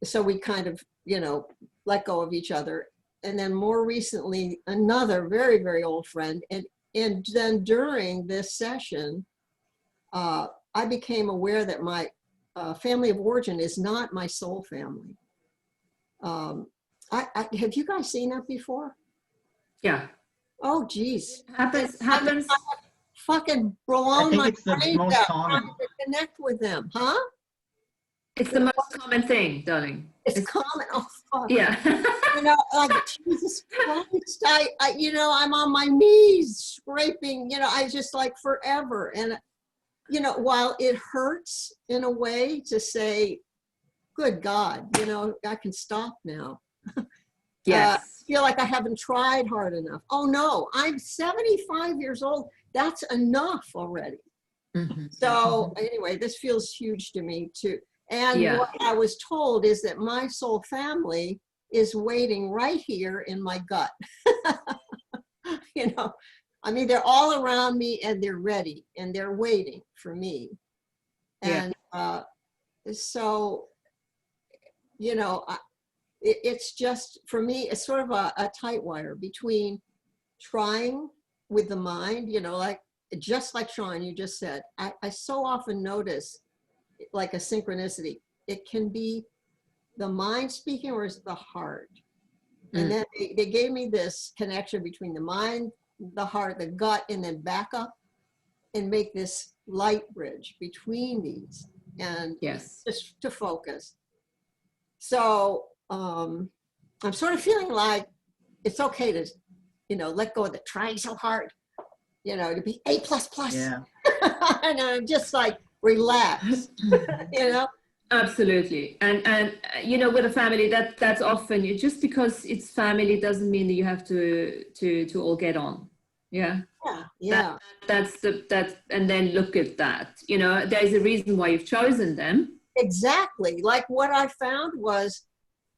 Speaker 6: So we kind of, you know, let go of each other. And then more recently, another very, very old friend. And then during this session, I became aware that my family of origin is not my soul family. Have you guys seen that before?
Speaker 1: Yeah.
Speaker 6: Oh, geez.
Speaker 1: Happens.
Speaker 6: Fucking blown my
Speaker 5: it's the
Speaker 6: brains
Speaker 5: most
Speaker 6: out
Speaker 5: common.
Speaker 6: trying to connect with them, huh?
Speaker 1: It's the most common thing, darling.
Speaker 6: It's common. Oh, fuck.
Speaker 1: Yeah.
Speaker 6: You know, like, Jesus Christ, I, you know, I'm on my knees scraping, you know, I just like forever. And, you know, while it hurts in a way to say, good God, you know, I can stop now.
Speaker 1: Yes.
Speaker 6: Feel like I haven't tried hard enough. Oh no, I'm 75 years old. That's enough already.
Speaker 1: Mm-hmm.
Speaker 6: So anyway, this feels huge to me too. And what I was told is that my soul family is waiting right here in my gut. You know, I mean, they're all around me and they're ready and they're waiting for me. And so, you know, it's just, for me, it's sort of a tight wire between trying with the mind, you know, like, just like Sean, you just said, I so often notice like a synchronicity. It can be the mind speaking or is the heart. And then they gave me this connection between the mind, the heart, the gut, and then back up and make this light bridge between these, and just to focus. So I'm sort of feeling like it's okay to, you know, let go of the trying so hard, you know, to be A++. Yeah. And I'm just like, relax, you know?
Speaker 1: Absolutely. And you know, with a family, that's often, just because it's family doesn't mean that you have to all get on. Yeah. That's and then look at that, you know, there's a reason why you've chosen them.
Speaker 6: Exactly. Like what I found was,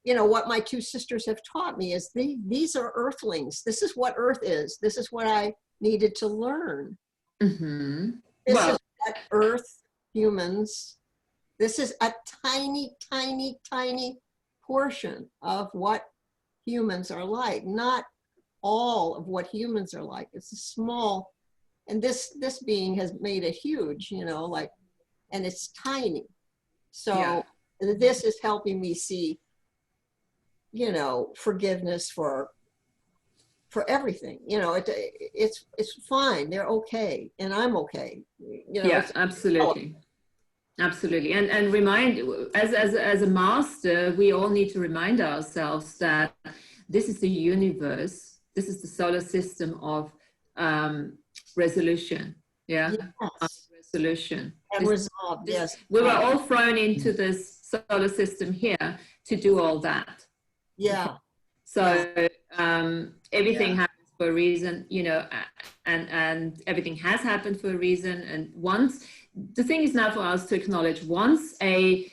Speaker 6: you know, what my two sisters have taught me is these are earthlings. This is what Earth is. This is what I needed to learn.
Speaker 1: Mm-hmm.
Speaker 6: This is what Earth humans, this is a tiny, tiny, tiny portion of what humans are like. Not all of what humans are like. It's a small, and this being has made it huge, you know, like, and it's tiny. So this is helping me see, you know, forgiveness for everything. You know, it's fine. They're okay, and I'm okay. You know.
Speaker 1: Absolutely. Absolutely. And remind, as a master, we all need to remind ourselves that this is the universe. This is the solar system of resolution. Yeah. Yes. Resolution.
Speaker 6: And resolve. Yes.
Speaker 1: We were all thrown into this solar system here to do all that.
Speaker 6: Yeah.
Speaker 1: So everything happens for a reason, you know, and everything has happened for a reason. And once, the thing is now for us to acknowledge, once a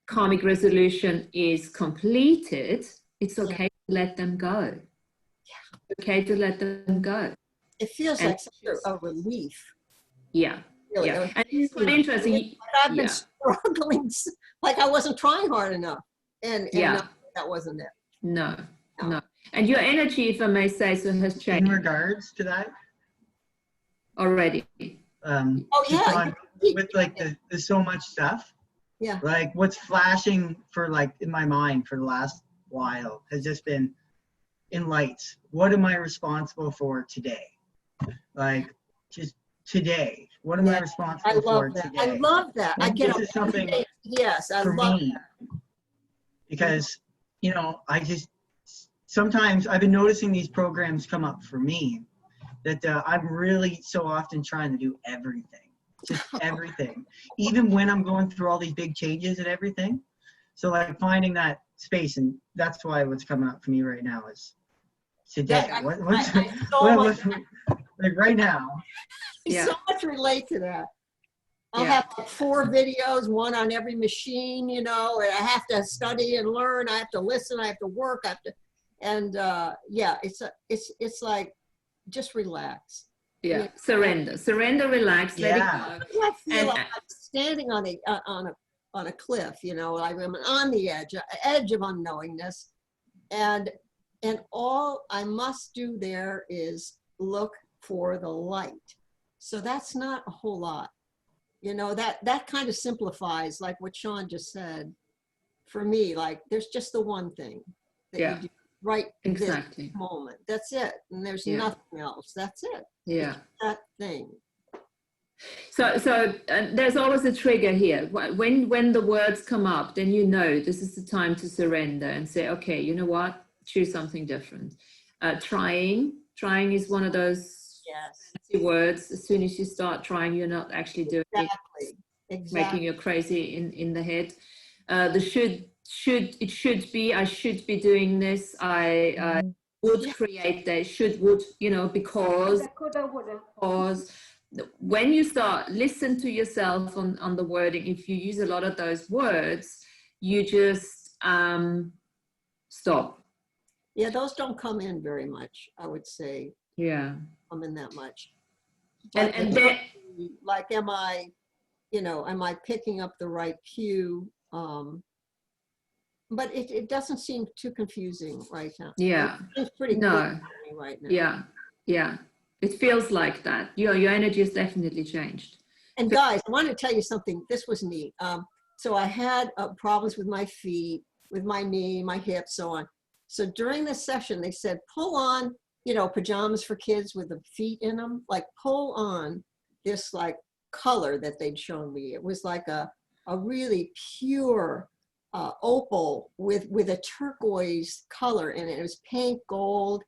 Speaker 1: karmic resolution is completed, it's okay to let them go. It's okay to let them go.
Speaker 6: It feels like such a relief.
Speaker 1: Yeah.
Speaker 6: Really.
Speaker 1: Yeah. And it's quite interesting.
Speaker 6: Like I've been struggling, like I wasn't trying hard enough. And no, that wasn't it.
Speaker 1: No. And your energy, if I may say so, has changed.
Speaker 5: In regards to that?
Speaker 1: Already.
Speaker 5: With like there's so much stuff.
Speaker 6: Yeah.
Speaker 5: Like what's flashing for like in my mind for the last while has just been in lights. What am I responsible for today? Like just today. What am I responsible for today?
Speaker 6: I love that.
Speaker 5: Like,
Speaker 6: I get
Speaker 5: this is something
Speaker 6: I
Speaker 5: for
Speaker 6: love
Speaker 5: me.
Speaker 6: that.
Speaker 5: Because, you know, sometimes I've been noticing these programs come up for me that I'm really so often trying to do everything, just everything, even when I'm going through all these big changes and everything. So like finding that space, and that's why what's coming up for me right now is today. What's like right now?
Speaker 6: I so much relate to that. I'll have like 4 videos, one on every machine, you know, and I have to study and learn. I have to listen. I have to work. I have to, and yeah, it's like just relax.
Speaker 1: Yeah,
Speaker 6: I mean,
Speaker 1: surrender, relax, let it go.
Speaker 6: I feel like I'm standing on a cliff, you know, like I'm on the edge of unknowingness, and all I must do there is look for the light. So that's not a whole lot. You know, that kind of simplifies like what Sean just said for me. Like there's just the one thing that you do right
Speaker 1: exactly
Speaker 6: this moment. That's it. And there's nothing else. That's it.
Speaker 1: Yeah.
Speaker 6: It's that thing.
Speaker 1: So there's always a trigger here. When the words come up, then you know this is the time to surrender and say, okay, you know what? Choose something different. Trying is one of those words. As soon as you start trying, you're not actually doing it, making you crazy in the head. The should be, I should be doing this, I would create that, would, you know, because when you start listen to yourself on the wording, if you use a lot of those words, you just stop.
Speaker 6: Yeah, those don't come in very much, I would say.
Speaker 1: Yeah,
Speaker 6: come in that much.
Speaker 1: But and then,
Speaker 6: like, am I picking up the right cue? But it doesn't seem too confusing right now.
Speaker 1: Yeah,
Speaker 6: it's pretty clear to me right now.
Speaker 1: Yeah. It feels like that. Your energy has definitely changed.
Speaker 6: And guys, I want to tell you something. This was neat. So I had problems with my feet, with my knee, my hips, so on. So during this session, they said, pull on, you know, pajamas for kids with the feet in them, like pull on this like color that they'd shown me. It was like a really pure opal with a turquoise color in it. It was pink gold,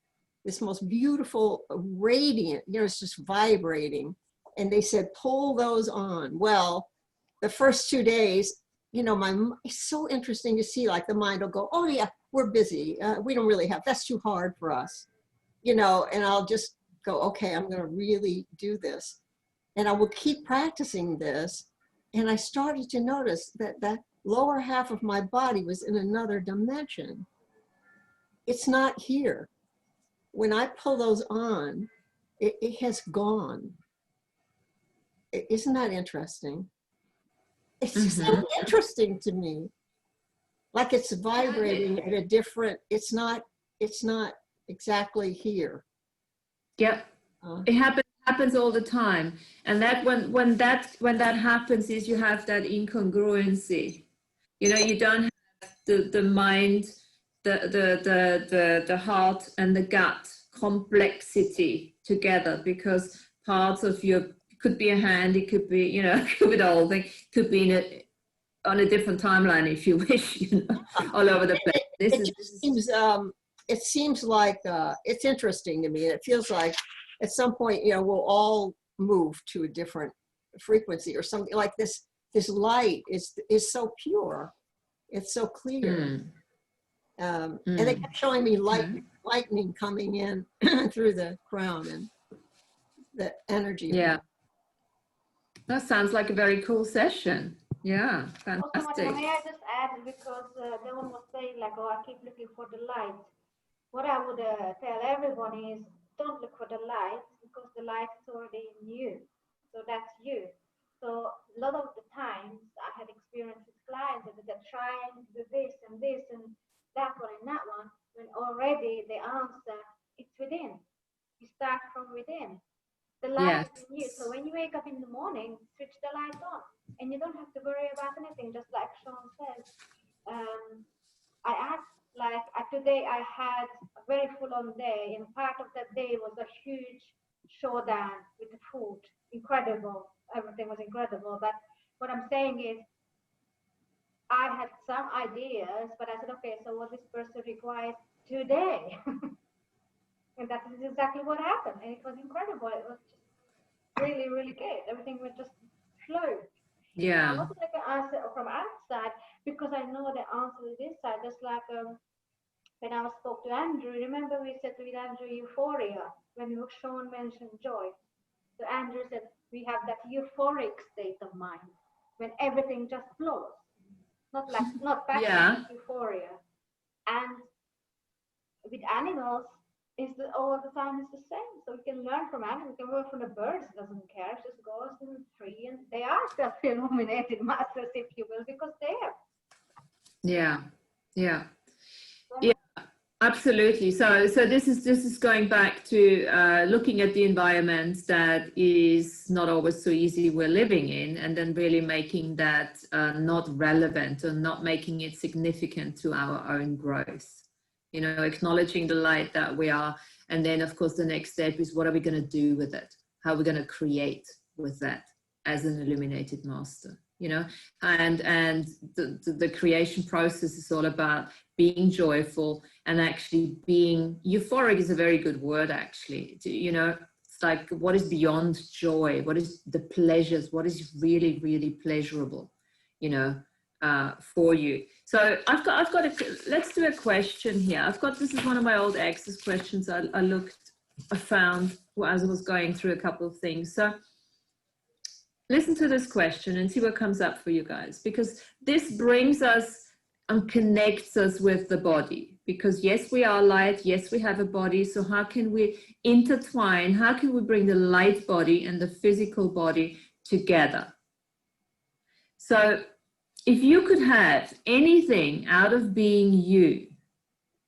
Speaker 6: this most beautiful, radiant, you know, it's just vibrating. And they said, pull those on. Well, the first 2 days, you know, it's so interesting to see, like the mind will go, oh yeah, we're busy. We don't really have, that's too hard for us. You know, and I'll just go, okay, I'm going to really do this. And I will keep practicing this. And I started to notice that that lower half of my body was in another dimension. It's not here. When I pull those on, it has gone. Isn't that interesting? It's so interesting to me. Like it's vibrating at a different, it's not exactly here.
Speaker 1: Yep. It happens all the time. And that when that happens is you have that incongruency. You know, you don't have the mind, the heart and the gut complexity together, because parts of your, could be a hand, it could be, you know, could be the whole thing, could be on a different timeline if you wish, you know, all over the place.
Speaker 6: It seems like it's interesting to me. It feels like at some point, you know, we'll all move to a different frequency or something like this. This light is so pure. It's so clear. And they kept showing me lightning coming in through the crown and the energy.
Speaker 1: Yeah. That sounds like a very cool session. Yeah, fantastic.
Speaker 4: Also, may I just add, because no one was saying like, oh, I keep looking for the light. What I would tell everyone is, don't look for the light, because the light is already in you. So that's you. So a lot of the times I had experience with clients that they're trying to do this and that one and that one, when already the answer is within. You start from within. The light is in you. So when you wake up in the morning, switch the light on. And you don't have to worry about anything, just like Sean says. I asked, like today I had a very full-on day, and part of that day was a huge showdown with the food. Incredible. Everything was incredible. But what I'm saying is, I had some ideas, but I said, okay, so what this person requires today? And that is exactly what happened. And it was incredible. It was just really, really good. Everything would just flow.
Speaker 1: Yeah.
Speaker 4: I wasn't like an answer from outside because I know the answer to this side. Just like when I spoke to Andrew, remember we said with Andrew euphoria when Sean mentioned joy. So Andrew said we have that euphoric state of mind when everything just flows, not passion,
Speaker 1: Yeah.
Speaker 4: euphoria. And with animals, all the time is the same. So we can learn from animals. We can learn from the birds. It doesn't care. It just goes to the tree, and they are self-illuminated masters, if you will, because they're.
Speaker 1: Yeah. Yeah. Yeah. Absolutely. So this is going back to looking at the environment that is not always so easy we're living in, and then really making that not relevant or not making it significant to our own growth. You know, acknowledging the light that we are, and then of course the next step is what are we going to do with it? How are we going to create with that as an illuminated master? You know, and the creation process is all about being joyful and actually being euphoric is a very good word, actually. You know, it's like what is beyond joy? What is the pleasures? What is really, really pleasurable, you know, for you? So I've got let's do a question here. This is one of my old access questions I found as I was going through a couple of things. So listen to this question and see what comes up for you guys, because this brings us and connects us with the body. Because yes, we are light, yes, we have a body. So how can we intertwine? How can we bring the light body and the physical body together? So if you could have anything out of being you,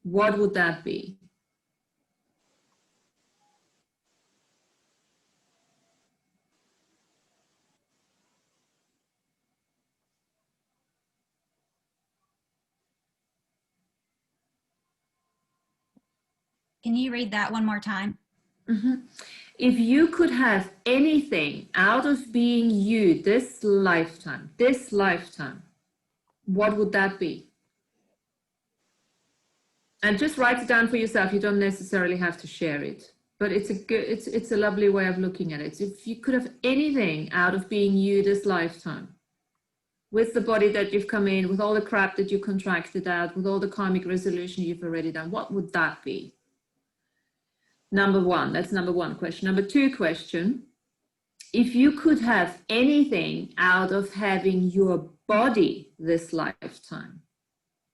Speaker 1: what would that be?
Speaker 7: Can you read that one more time?
Speaker 1: Mm-hmm. If you could have anything out of being you this lifetime, what would that be? And just write it down for yourself. You don't necessarily have to share it, but it's a lovely way of looking at it. If you could have anything out of being you this lifetime, with the body that you've come in, with all the crap that you contracted out, with all the karmic resolution you've already done, what would that be? Number one, that's number one question. Number two question, if you could have anything out of having your body this lifetime,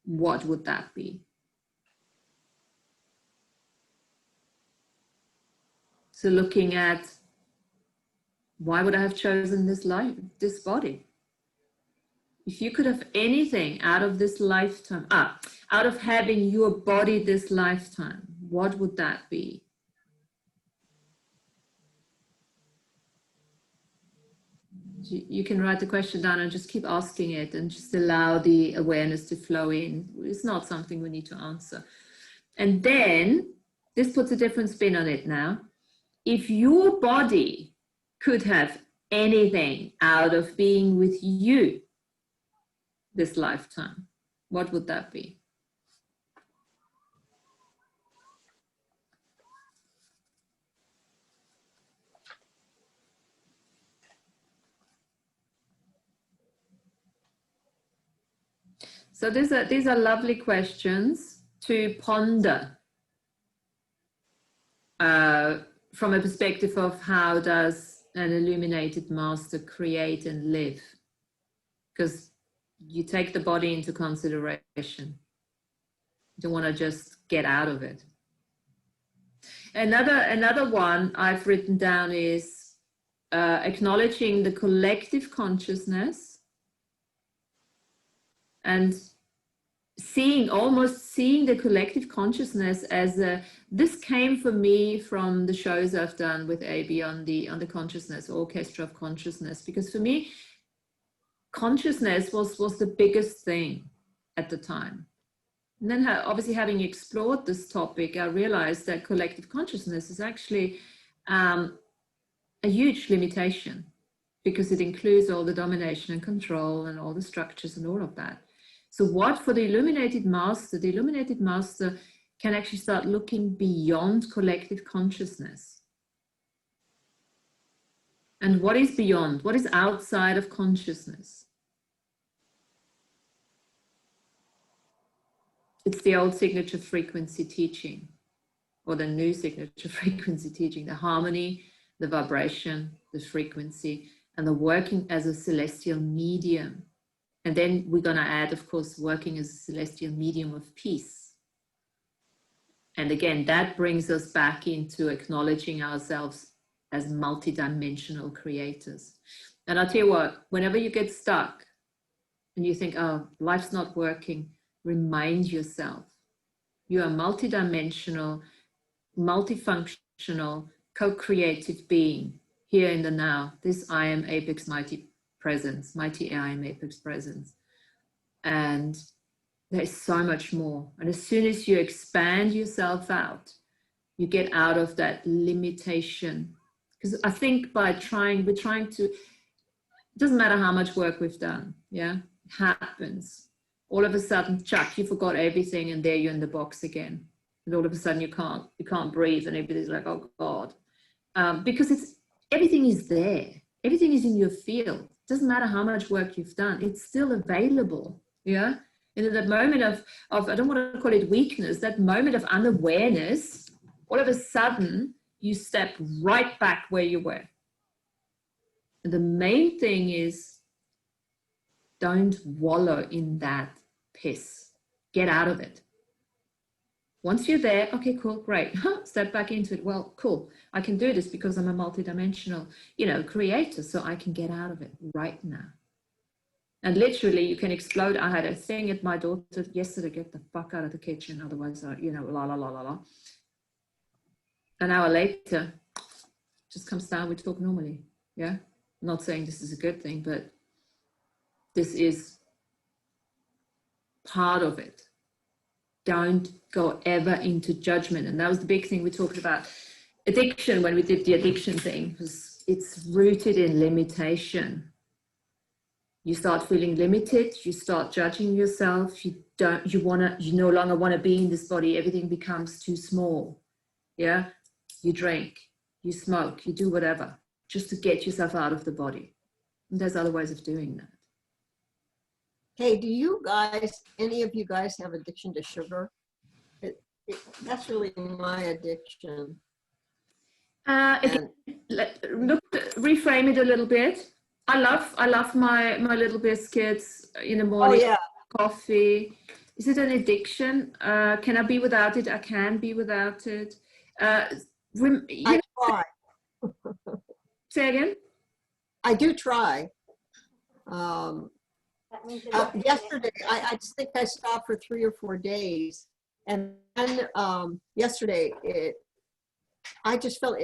Speaker 1: what would that be? So looking at, why would I have chosen this life, this body? If you could have anything out of this lifetime, out of having your body this lifetime, what would that be? You can write the question down and just keep asking it and just allow the awareness to flow in. It's not something we need to answer. And then this puts a different spin on it now. If your body could have anything out of being with you this lifetime, what would that be? So these are lovely questions to ponder from a perspective of how does an illuminated master create and live? Because you take the body into consideration. You don't want to just get out of it. Another one I've written down is acknowledging the collective consciousness and almost seeing the collective consciousness as this came for me from the shows I've done with AB on the consciousness, orchestra of consciousness, because for me, consciousness was the biggest thing at the time. And then obviously having explored this topic, I realized that collective consciousness is actually a huge limitation, because it includes all the domination and control and all the structures and all of that. So what for the illuminated master can actually start looking beyond collective consciousness. And what is beyond? What is outside of consciousness? It's the old signature frequency teaching, or the new signature frequency teaching, the harmony, the vibration, the frequency, and the working as a celestial medium. And then we're going to add, of course, working as a celestial medium of peace. And again, that brings us back into acknowledging ourselves as multidimensional creators. And I'll tell you what, whenever you get stuck and you think, oh, life's not working, remind yourself, you are multidimensional, multifunctional, co-creative being here in the now. This I am Apex Mighty Presence, Mighty I am Apex Presence. And there's so much more. And as soon as you expand yourself out, you get out of that limitation. Because I think we're trying to, it doesn't matter how much work we've done, yeah, it happens. All of a sudden, Chuck, you forgot everything, and there you're in the box again. And all of a sudden you can't breathe, and everybody's like, oh God. Because everything is there. Everything is in your field. It doesn't matter how much work you've done. It's still available, yeah? And in that moment of, I don't want to call it weakness, that moment of unawareness, all of a sudden you step right back where you were. And the main thing is, don't wallow in that piss. Get out of it. Once you're there, okay, cool, great. Step back into it. Well, cool. I can do this because I'm a multidimensional, creator, so I can get out of it right now. And literally, you can explode. I had a thing at my daughter yesterday, get the fuck out of the kitchen, otherwise, la, la, la, la, la. An hour later, just comes down, we talk normally, yeah? I'm not saying this is a good thing, but this is part of it. Don't go ever into judgment. And that was the big thing we talked about addiction when we did the addiction thing, because it's rooted in limitation. You start feeling limited, you start judging yourself, you no longer want to be in this body, everything becomes too small. Yeah, you drink, you smoke, you do whatever, just to get yourself out of the body. And there's other ways of doing that.
Speaker 6: Hey, do you guys, any of you guys have addiction to sugar? That's really my addiction.
Speaker 1: Again, reframe it a little bit. I love my little biscuits in the morning. Oh, yeah. Coffee. Is it an addiction? Can I be without it? I can be without it. I try. Say again?
Speaker 6: I do try. Yesterday, I just think I stopped for 3 or 4 days. And then yesterday, I just felt,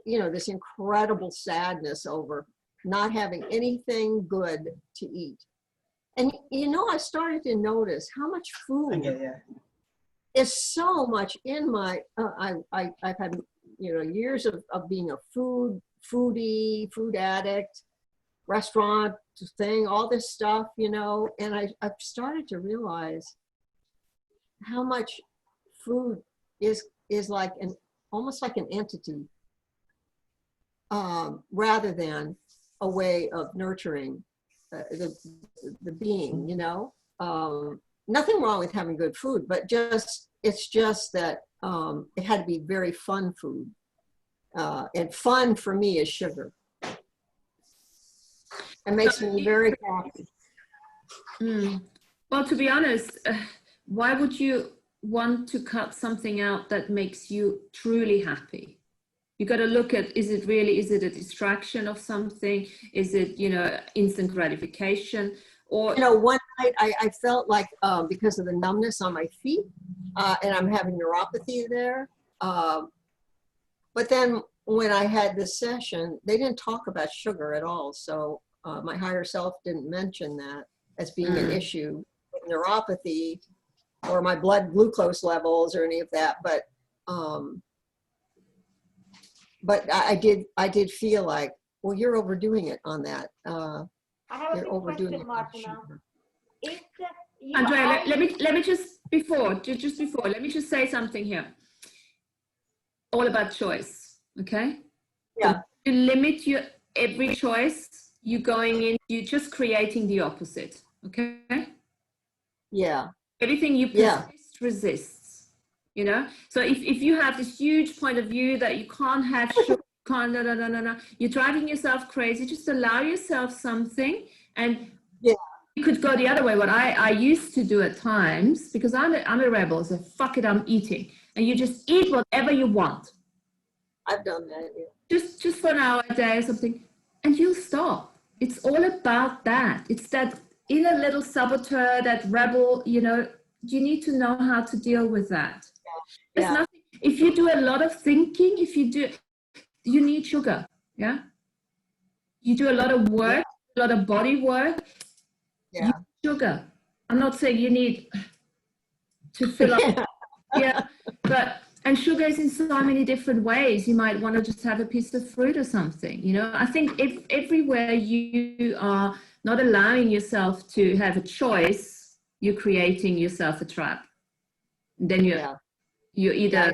Speaker 6: this incredible sadness over not having anything good to eat. And, I started to notice how much food is so much in my, I've had, years of being a foodie, food addict, restaurant thing, all this stuff, and I've started to realize how much food is like almost like an entity, rather than a way of nurturing the being, nothing wrong with having good food, but it's just that it had to be very fun food. And fun for me is sugar. It makes me very happy.
Speaker 1: Well, to be honest, why would you want to cut something out that makes you truly happy? You got to look at, is it a distraction of something? Is it, instant gratification? Or,
Speaker 6: one night I felt like, because of the numbness on my feet, and I'm having neuropathy there. But then when I had this session, they didn't talk about sugar at all. So my higher self didn't mention that as being an issue with neuropathy or my blood glucose levels or any of that. But I did feel like, well, you're overdoing it on that.
Speaker 4: I have a big question, Martina.
Speaker 1: Andrea, let me just just before, let me just say something here. All about choice, okay?
Speaker 6: Yeah.
Speaker 1: You limit your every choice you're going in, you're just creating the opposite, okay?
Speaker 6: Yeah.
Speaker 1: Everything you persist resists, you know? So if you have this huge point of view that you can't have sugar, you're driving yourself crazy, just allow yourself something. And you could go the other way. What I used to do at times, because I'm a rebel, so fuck it, I'm eating. And you just eat whatever you want.
Speaker 6: I've done that, yeah.
Speaker 1: Just for an hour a day or something, and you'll stop. It's all about that. It's that inner little saboteur, that rebel, you know, you need to know how to deal with that. There's nothing, if you do a lot of thinking, you need sugar, yeah? You do a lot of work, a lot of body work, you need sugar. I'm not saying you need to fill up, but, and sugar is in so many different ways. You might want to just have a piece of fruit or something, you know? I think if everywhere you are not allowing yourself to have a choice, you're creating yourself a trap. Then you're either,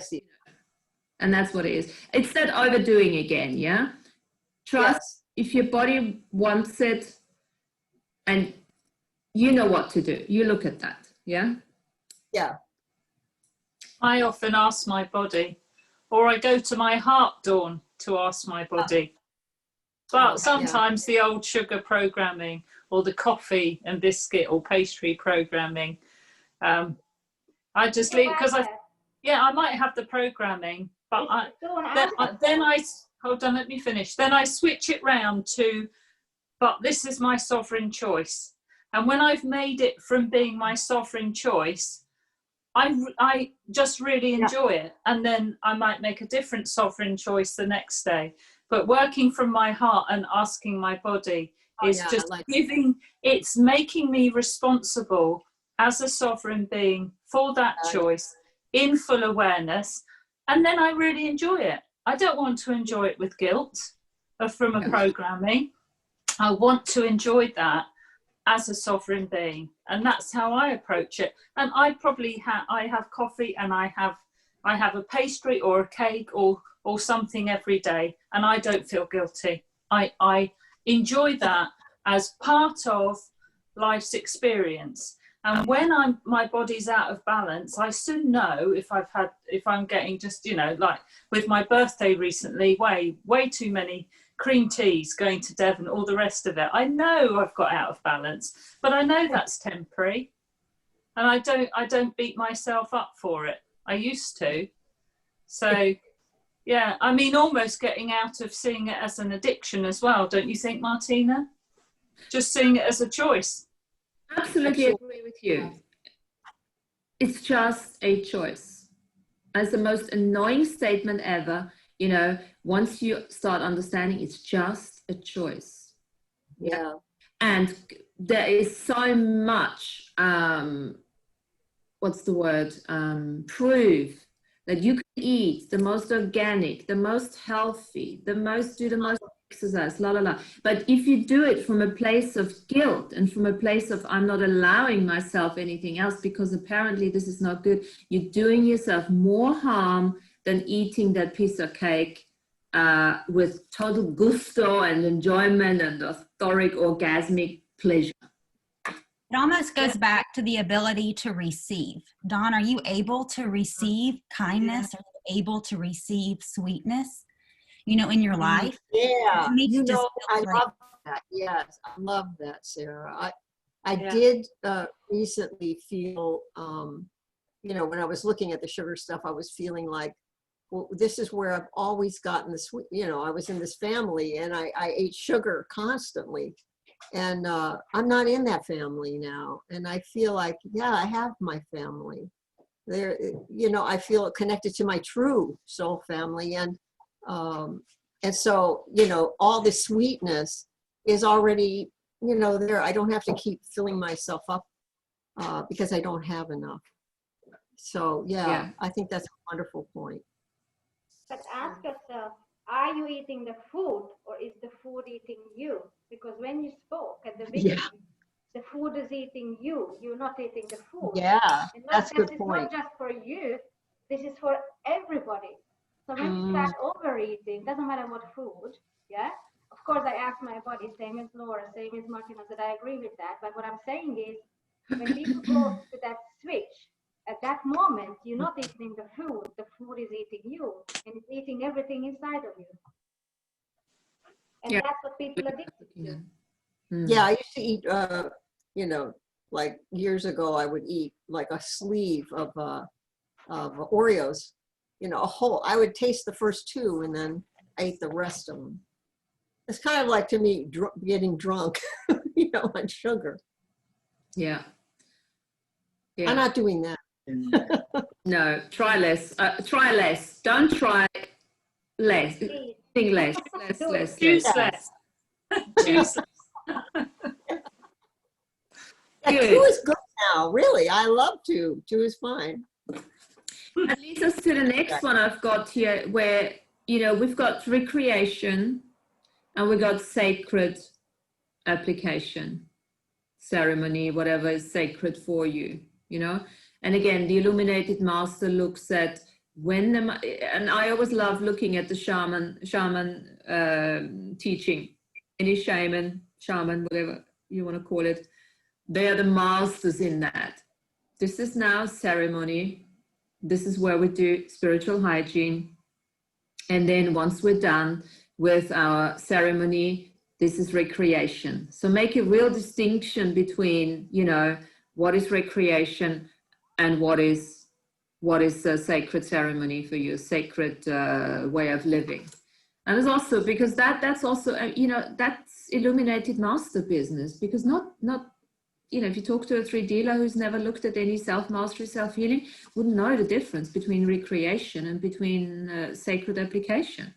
Speaker 1: and that's what it is. It's that overdoing again, yeah? Trust, if your body wants it and you know what to do, you look at that, yeah?
Speaker 6: Yeah.
Speaker 2: I often ask my body, or I go to my heart, Dawn, to ask my body. But sometimes the old sugar programming, or the coffee and biscuit or pastry programming, I just leave, because I might have the programming, but then I hold on, let me finish. Then I switch it round to, but this is my sovereign choice. And when I've made it from being my sovereign choice, I just really enjoy it. And then I might make a different sovereign choice the next day. But working from my heart and asking my body is it's making me responsible as a sovereign being for that choice in full awareness. And then I really enjoy it. I don't want to enjoy it with guilt or from a programming. I want to enjoy that as a sovereign being, and that's how I approach it. And I probably have coffee, and I have a pastry or a cake or something every day, and I don't feel guilty. I enjoy that as part of life's experience. And when my body's out of balance, I soon know if I'm getting just, you know, like with my birthday recently, way too many cream teas, going to Devon, all the rest of it. I know I've got out of balance, but I know that's temporary, and I don't beat myself up for it. I used to. So yeah, I mean, almost getting out of seeing it as an addiction as well, don't you think, Martina? Just seeing it as a choice.
Speaker 1: Absolutely agree with you. It's just a choice. As the most annoying statement ever, you know, once you start understanding, it's just a choice.
Speaker 6: Yeah.
Speaker 1: And there is so much, what's the word? Proof that you can eat the most organic, the most healthy, do the most exercise, But if you do it from a place of guilt and from a place of, I'm not allowing myself anything else because apparently this is not good, you're doing yourself more harm than eating that piece of cake with total gusto and enjoyment and euphoric orgasmic pleasure.
Speaker 7: It almost goes back to the ability to receive. Dawn, are you able to receive kindness? Are you able to receive sweetness, you know, in your life?
Speaker 6: Yeah, you know, I love that. Yes, I love that, Sarah. I did recently feel, you know, when I was looking at the sugar stuff, I was feeling like, well, this is where I've always gotten the sweet, you know, I was in this family and I ate sugar constantly. And I'm not in that family now. And I feel like, yeah, I have my family. There, you know, I feel connected to my true soul family. And so, you know, all the sweetness is already, you know, there. I don't have to keep filling myself up because I don't have enough. So, yeah, I think that's a wonderful point.
Speaker 4: But ask yourself, are you eating the food or is the food eating you? Because when you spoke at the beginning, the food is eating you. You're not eating the food.
Speaker 6: Yeah,
Speaker 4: And
Speaker 6: that's a good
Speaker 4: it's
Speaker 6: point.
Speaker 4: not just for you. This is for everybody. So when we start overeating, doesn't matter what food, yeah? Of course, I ask my body, same as Laura, same as Martina, that I agree with that. But what I'm saying is, when people go to that switch, at that moment, you're not eating the food is eating you, and it's eating everything inside of you. And that's what people are addicted to.
Speaker 6: Yeah, I used to eat, you know, like years ago, I would eat like a sleeve of Oreos, you know, a whole. I would taste the first two and then I ate the rest of them. It's kind of like, to me, getting drunk, you know, on sugar.
Speaker 1: Yeah.
Speaker 6: I'm not doing that.
Speaker 1: No, try less. Try less. Don't try less. Think less. Less.
Speaker 2: Choose less. Choose less.
Speaker 6: Yeah, two is good now, really. I love two. Two is fine.
Speaker 1: That leads us to the next one I've got here, where, you know, we've got recreation and we've got sacred application, ceremony, whatever is sacred for you, you know. And again, the illuminated master looks at when and I always love looking at the shaman teaching. Any shaman, whatever you want to call it, they are the masters in that. This is now ceremony. This is where we do spiritual hygiene. And then once we're done with our ceremony, this is recreation. So make a real distinction between, you know, what is recreation and what is a sacred ceremony for you, a sacred way of living. And it's also because that's also, you know, that's illuminated master business, because not, you know, if you talk to a 3D dealer who's never looked at any self-mastery, self-healing, wouldn't know the difference between recreation and between sacred application.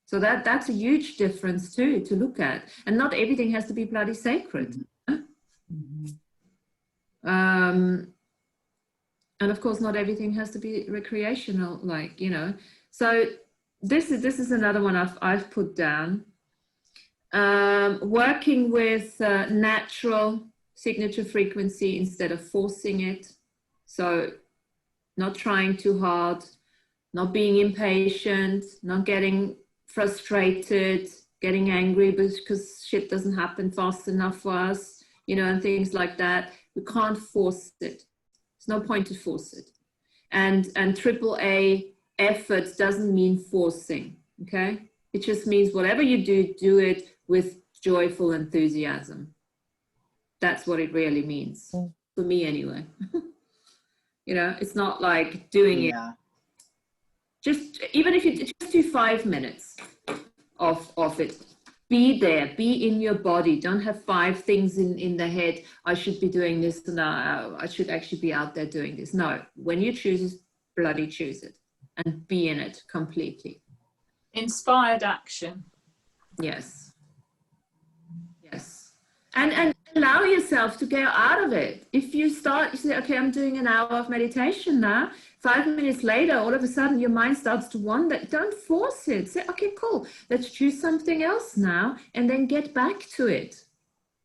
Speaker 1: So that's a huge difference too, to look at. And not everything has to be bloody sacred. And of course, not everything has to be recreational, like, you know. So this is another one I've put down. Working with natural signature frequency instead of forcing it. So not trying too hard, not being impatient, not getting frustrated, getting angry because shit doesn't happen fast enough for us, you know, and things like that. We can't force it. There's no point to force it. And AAA effort doesn't mean forcing, okay? It just means whatever you do, do it with joyful enthusiasm. That's what it really means, for me anyway. You know, it's not like doing it. Just, even if you just do 5 minutes of it, be there, be in your body. Don't have 5 things in the head. I should be doing this, and I should actually be out there doing this. No, when you choose it, bloody choose it and be in it completely.
Speaker 2: Inspired action.
Speaker 1: Yes. Yes. And allow yourself to get out of it. If you start, you say, okay, I'm doing an hour of meditation now. 5 minutes later, all of a sudden your mind starts to wander. Don't force it. Say, okay, cool. Let's choose something else now, and then get back to it.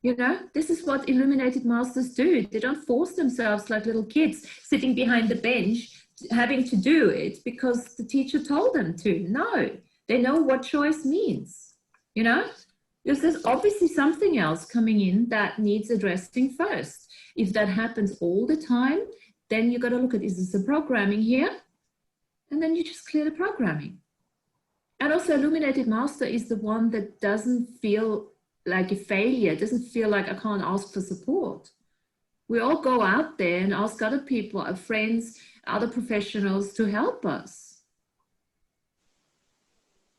Speaker 1: You know, this is what illuminated masters do. They don't force themselves like little kids sitting behind the bench, having to do it because the teacher told them to. No, they know what choice means, you know? Because there's obviously something else coming in that needs addressing first. If that happens all the time, then you got to look at, is this the programming here? And then you just clear the programming. And also illuminated master is the one that doesn't feel like a failure, doesn't feel like I can't ask for support. We all go out there and ask other people, our friends, other professionals to help us.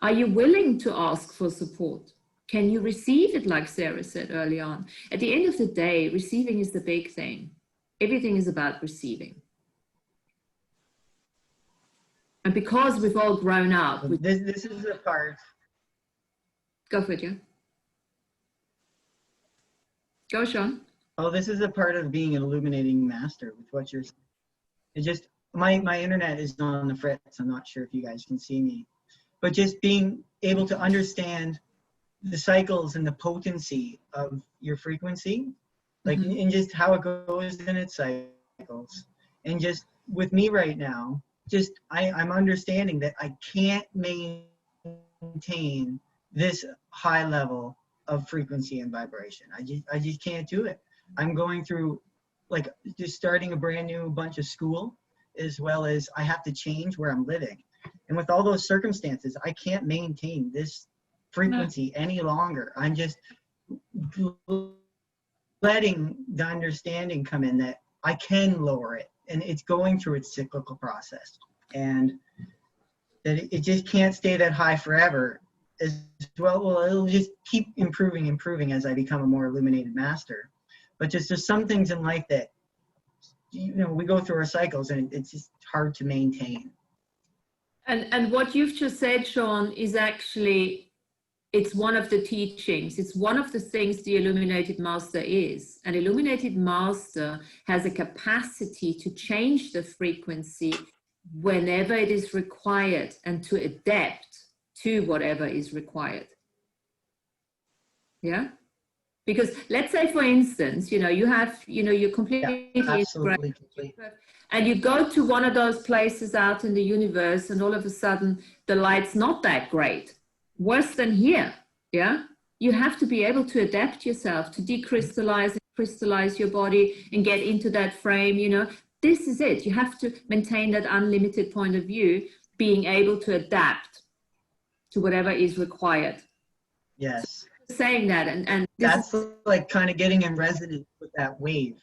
Speaker 1: Are you willing to ask for support? Can you receive it, like Sarah said early on? At the end of the day, receiving is the big thing. Everything is about receiving. And because we've all grown up.
Speaker 5: This is the part.
Speaker 1: Go for it, yeah. Go, Sean.
Speaker 5: Oh, this is a part of being an illuminating master with what you're saying. It just, my internet is on the fritz. I'm not sure if you guys can see me. But just being able to understand the cycles and the potency of your frequency like and just how it goes in its cycles. And just with me right now, just I'm understanding that I can't maintain this high level of frequency and vibration. I just can't do it. I'm going through like just starting a brand new bunch of school, as well as I have to change where I'm living. And with all those circumstances, I can't maintain this frequency any longer. I'm just letting the understanding come in that I can lower it, and it's going through its cyclical process, and that it just can't stay that high forever. As well, it'll just keep improving as I become a more illuminated master. But just there's some things in life that, you know, we go through our cycles, and it's just hard to maintain.
Speaker 1: And what you've just said, Sean, is actually, it's one of the teachings. It's one of the things the Illuminated Master is. An Illuminated Master has a capacity to change the frequency whenever it is required and to adapt to whatever is required. Yeah? Because let's say, for instance, you know, you have, you know, you're completely
Speaker 5: absolutely complete.
Speaker 1: And you go to one of those places out in the universe, and all of a sudden the light's not that great. Worse than here. Yeah? You have to be able to adapt yourself, to decrystallize and crystallize your body and get into that frame, you know. This is it. You have to maintain that unlimited point of view, being able to adapt to whatever is required.
Speaker 5: Yes.
Speaker 1: So saying that, and
Speaker 5: that's like kind of getting in resonance with that wave,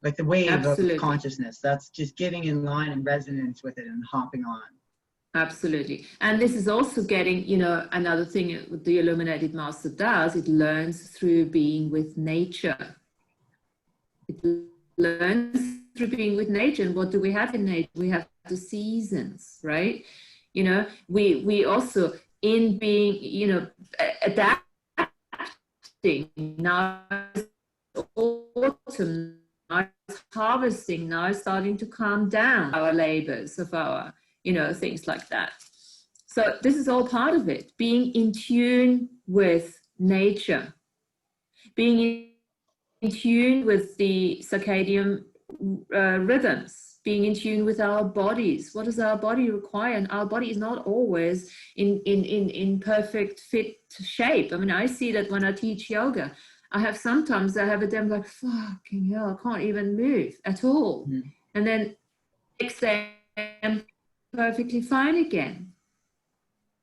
Speaker 5: like the wave
Speaker 1: absolutely.
Speaker 5: Of consciousness. That's just getting in line and resonance with it and hopping on. Absolutely.
Speaker 1: And this is also getting, you know, another thing the Illuminated Master does, it learns through being with nature. It learns through being with nature. And what do we have in nature? We have the seasons, right? You know, we also, in being, you know, adapting, now it's autumn, now it's harvesting, now it's starting to calm down our labors of our, you know, things like that. So this is all part of it, being in tune with nature, being in tune with the circadian rhythms, being in tune with our bodies. What does our body require? And our body is not always in perfect fit shape. I mean, I see that when I teach yoga. Sometimes I have a day, I'm like, fucking hell, I can't even move at all. Mm-hmm. And then next day I'm perfectly fine again.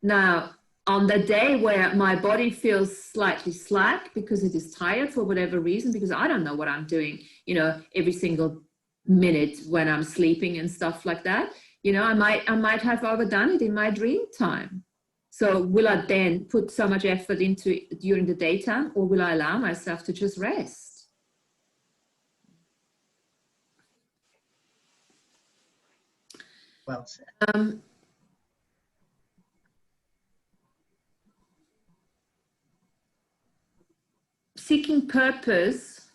Speaker 1: Now, on the day where my body feels slightly slack because it is tired for whatever reason, because I don't know what I'm doing, you know, every single minute when I'm sleeping and stuff like that, you know, I might have overdone it in my dream time. So will I then put so much effort into it during the daytime, or will I allow myself to just rest?
Speaker 5: Well said.
Speaker 1: Seeking purpose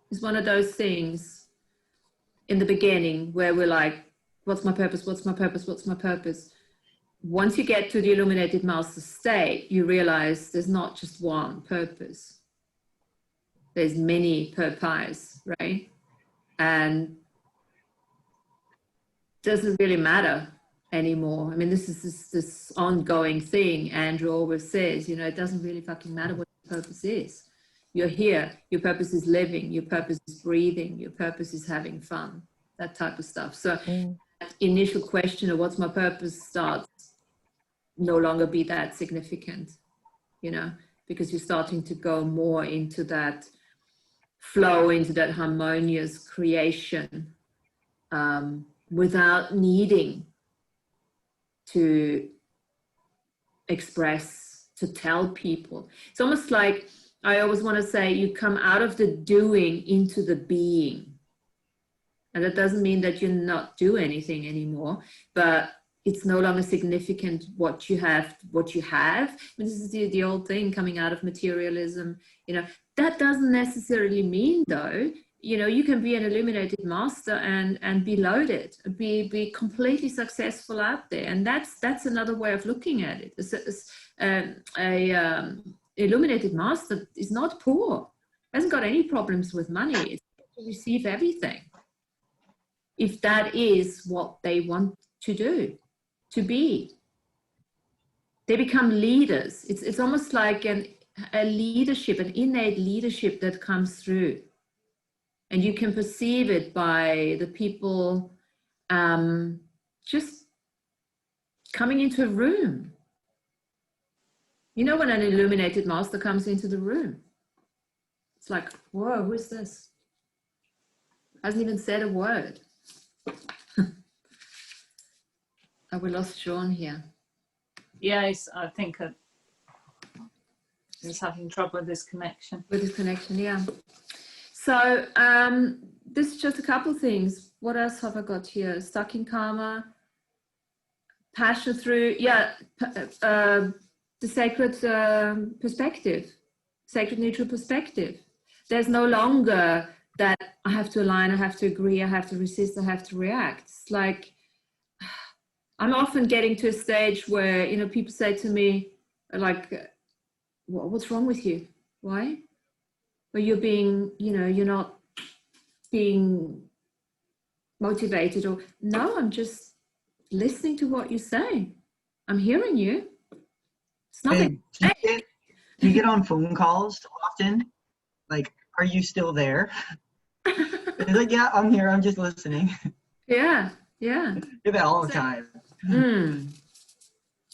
Speaker 1: is one of those things in the beginning where we're like, what's my purpose? What's my purpose? What's my purpose? Once you get to the Illuminated Master state, you realize there's not just one purpose. There's many purposes, right? And it doesn't really matter anymore. I mean, this is this ongoing thing. Andrew always says, you know, it doesn't really fucking matter what your purpose is. You're here. Your purpose is living. Your purpose is breathing. Your purpose is having fun. That type of stuff. So that initial question of what's my purpose starts no longer be that significant, you know, because you're starting to go more into that flow, into that harmonious creation without needing to express, to tell people. It's almost like, I always want to say, you come out of the doing into the being. And that doesn't mean that you're not do anything anymore, but it's no longer significant what you have, I mean, this is the old thing coming out of materialism, you know. That doesn't necessarily mean, though, you know, you can be an illuminated master and be loaded, be completely successful out there. And that's another way of looking at it. Illuminated master is not poor. hasn't got any problems with money. It's to receive everything. If that is what they want to do, to be. They become leaders. It's almost like a leadership, an innate leadership that comes through. And you can perceive it by the people just coming into a room. You know, when an illuminated master comes into the room, it's like, whoa, who is this? Hasn't even said a word. Oh, we lost Sean here.
Speaker 2: Yes, I think he's having trouble with his connection.
Speaker 1: With his connection, yeah. So this is just a couple things. What else have I got here? Stuck in karma, passion through, yeah, the sacred perspective, sacred neutral perspective. There's no longer that I have to align, I have to agree, I have to resist, I have to react. It's like, I'm often getting to a stage where, you know, people say to me, like, what's wrong with you? Why? Well, you're being, you know, you're not being motivated, or no, I'm just listening to what you say. I'm hearing you. It's nothing.
Speaker 5: Hey, do you get on phone calls often? Like, are you still there? It's like, yeah, I'm here. I'm just listening.
Speaker 1: Yeah, yeah.
Speaker 5: Do that all the time.
Speaker 1: And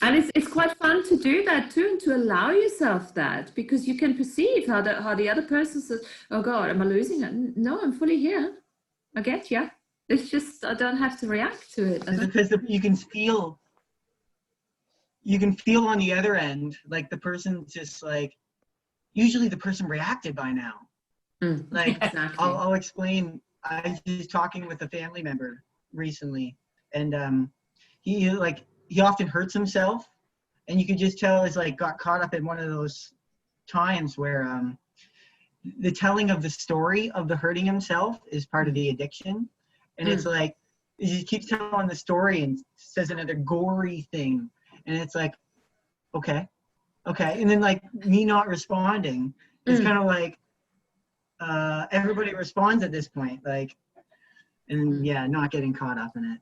Speaker 1: it's quite fun to do that too, and to allow yourself that, because you can perceive how the other person says, oh God, am I losing it? No, I'm fully here. I get you. It's just, I don't have to react to it.
Speaker 5: Because you can feel on the other end, like the person just like, usually the person reacted by now. Like,
Speaker 1: exactly.
Speaker 5: I'll explain. I was talking with a family member recently, and he often hurts himself, and you could just tell he's like got caught up in one of those times where the telling of the story of the hurting himself is part of the addiction. And it's like, he keeps telling the story and says another gory thing. And it's like, okay. And then like me not responding, it's kind of like, everybody responds at this point, like, and yeah, not getting caught up in it.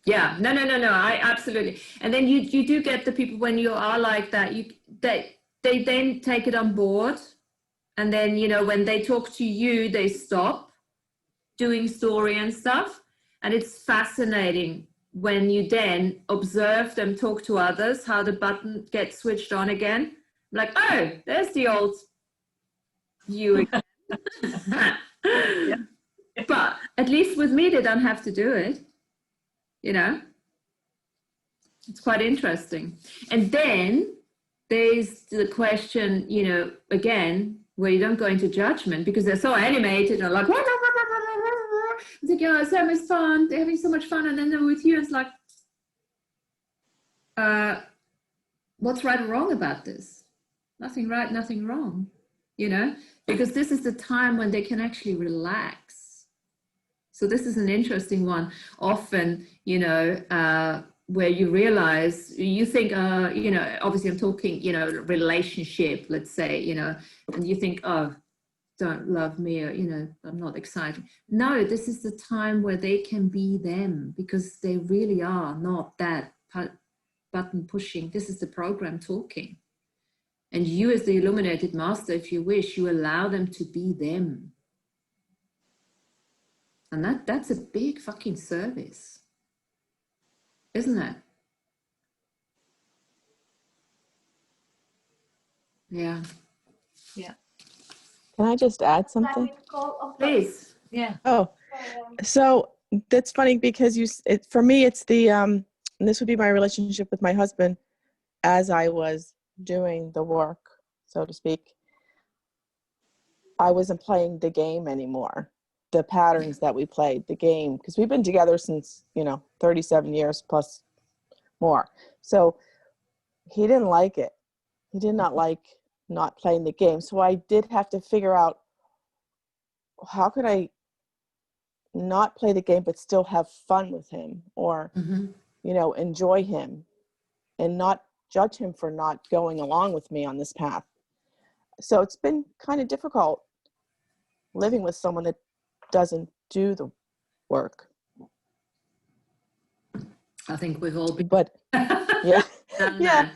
Speaker 1: Yeah, no, I absolutely. And then you do get the people when you are like that, they then take it on board. And then, you know, when they talk to you, they stop doing story and stuff. And it's fascinating when you then observe them talk to others, how the button gets switched on again. Like, oh, there's the old you again. Yeah. But at least with me, they don't have to do it. You know, it's quite interesting. And then there's the question, you know, again, where you don't go into judgment because they're so animated and like, it's like, yeah, so much fun. They're having so much fun. And then they're with you. It's like, what's right or wrong about this? Nothing right, nothing wrong, you know, because this is the time when they can actually relax. So this is an interesting one. Often, you know, where you realize, you think, you know, obviously I'm talking, you know, relationship, let's say, you know, and you think, oh, don't love me, or, you know, I'm not excited. No, this is the time where they can be them, because they really are not that button pushing. This is the program talking. And you as the illuminated master, if you wish, you allow them to be them. And that's a big fucking service, isn't it? Yeah.
Speaker 2: Yeah.
Speaker 8: Can I just add something?
Speaker 1: Please.
Speaker 2: Yeah.
Speaker 8: Oh, so that's funny because for me, it's the, and this would be my relationship with my husband as I was doing the work, so to speak. I wasn't playing the game anymore. The patterns that we played, the game, because we've been together since, you know, 37 years plus more. So he didn't like it. He did not like not playing the game. So I did have to figure out, how could I not play the game but still have fun with him, or you know, enjoy him and not judge him for not going along with me on this path. so it's been kind of difficult living with someone that doesn't do the work.
Speaker 1: I think we've all been.
Speaker 8: But yeah,
Speaker 1: done
Speaker 8: yeah.
Speaker 1: that.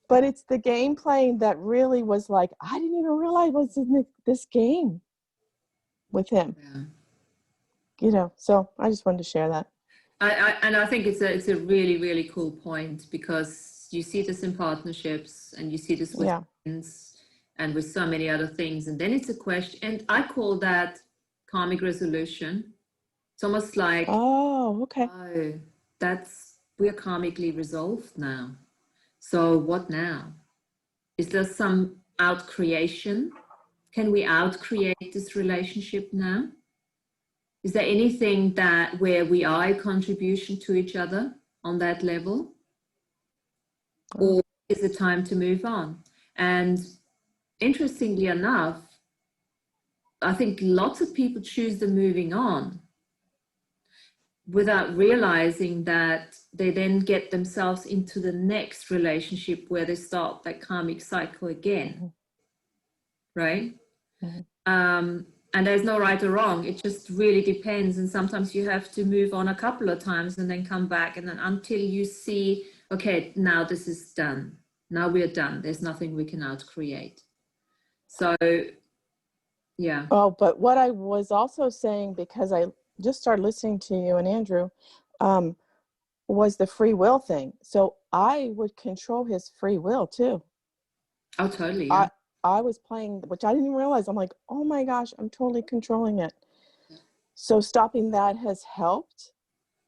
Speaker 8: But it's the game playing that really was like, I didn't even realize I was in this game with him.
Speaker 1: Yeah.
Speaker 8: You know, so I just wanted to share that.
Speaker 1: And I think it's a really, really cool point, because you see this in partnerships, and you see this with friends and with so many other things. And then it's a question, and I call that karmic resolution. It's almost like,
Speaker 8: oh, okay.
Speaker 1: Oh, we're karmically resolved now. So what now? Is there some out-creation? Can we out-create this relationship now? Is there anything where we are a contribution to each other on that level? Or is it time to move on? And interestingly enough, I think lots of people choose the moving on without realizing that they then get themselves into the next relationship where they start that karmic cycle again, right? And there's no right or wrong. It just really depends. And sometimes you have to move on a couple of times and then come back, and then until you see, okay, now this is done. Now we're done. There's nothing we can out-create. So, yeah.
Speaker 8: Oh, but what I was also saying, because I just started listening to you and Andrew, was the free will thing. So I would control his free will too.
Speaker 1: Oh, totally. Yeah.
Speaker 8: I was playing, which I didn't realize. I'm like, oh my gosh, I'm totally controlling it. So stopping that has helped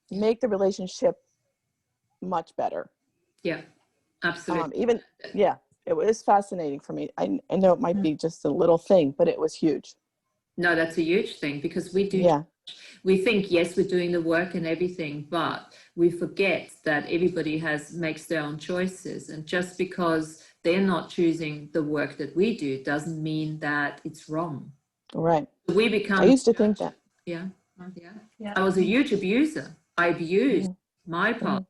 Speaker 8: make the relationship much better.
Speaker 1: Yeah, absolutely.
Speaker 8: It was fascinating for me. I know it might be just a little thing, but it was huge.
Speaker 1: No, that's a huge thing, because we do.
Speaker 8: Yeah.
Speaker 1: We think, yes, we're doing the work and everything, but we forget that everybody makes their own choices. And just because they're not choosing the work that we do doesn't mean that it's wrong.
Speaker 8: Right.
Speaker 1: We become.
Speaker 8: I used to think that.
Speaker 1: Yeah. I was a huge abuser. I abused my partner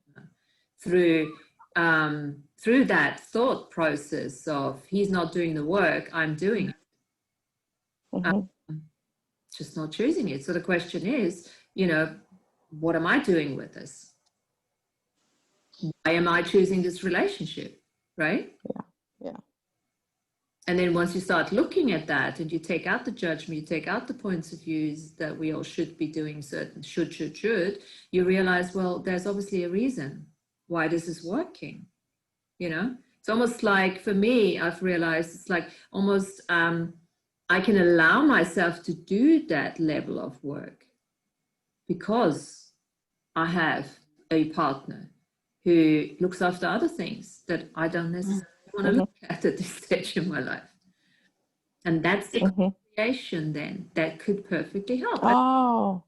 Speaker 1: through that thought process of, he's not doing the work, I'm doing it. Just not choosing it. So the question is, what am I doing with this? Why am I choosing this relationship? Right?
Speaker 8: Yeah.
Speaker 1: And then once you start looking at that, and you take out the judgment, you take out the points of views that we all should be doing certain should, you realize, well, there's obviously a reason why this is working. It's almost like, for me, I've realized it's like almost I can allow myself to do that level of work because I have a partner who looks after other things that I don't necessarily want to look at this stage in my life. And that's the creation then that could perfectly help.
Speaker 8: Oh.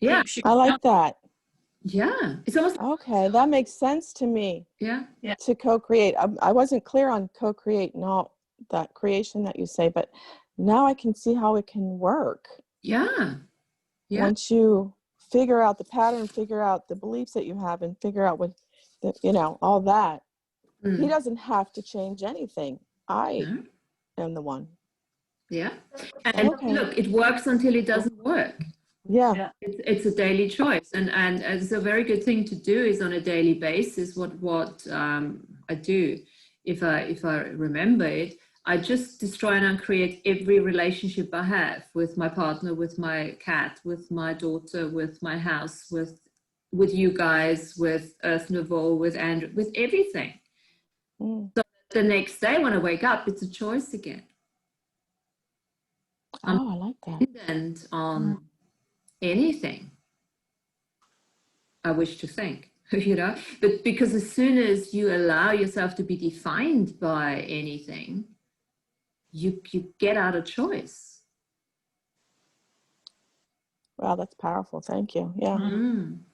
Speaker 1: Yeah.
Speaker 8: I like that.
Speaker 1: Yeah. It's almost
Speaker 8: okay. That makes sense to me.
Speaker 1: Yeah.
Speaker 8: To co-create. I wasn't clear on co-create and all that creation that you say, but now I can see how it can work.
Speaker 1: Yeah.
Speaker 8: Once you figure out the pattern, figure out the beliefs that you have, and figure out what, all that. He doesn't have to change anything. I am the one.
Speaker 1: Yeah. And look, it works until it doesn't work.
Speaker 8: Yeah.
Speaker 1: It's a daily choice. And it's a very good thing to do is on a daily basis what I do. If I remember it, I just destroy and uncreate every relationship I have with my partner, with my cat, with my daughter, with my house, with you guys, with Earth Nouveau, with Andrew, with everything. So the next day when I wake up, it's a choice again.
Speaker 8: I like that.
Speaker 1: Dependent on anything I wish to think, but because as soon as you allow yourself to be defined by anything, you get out of choice.
Speaker 8: Wow, that's powerful. Thank you. Yeah.
Speaker 1: And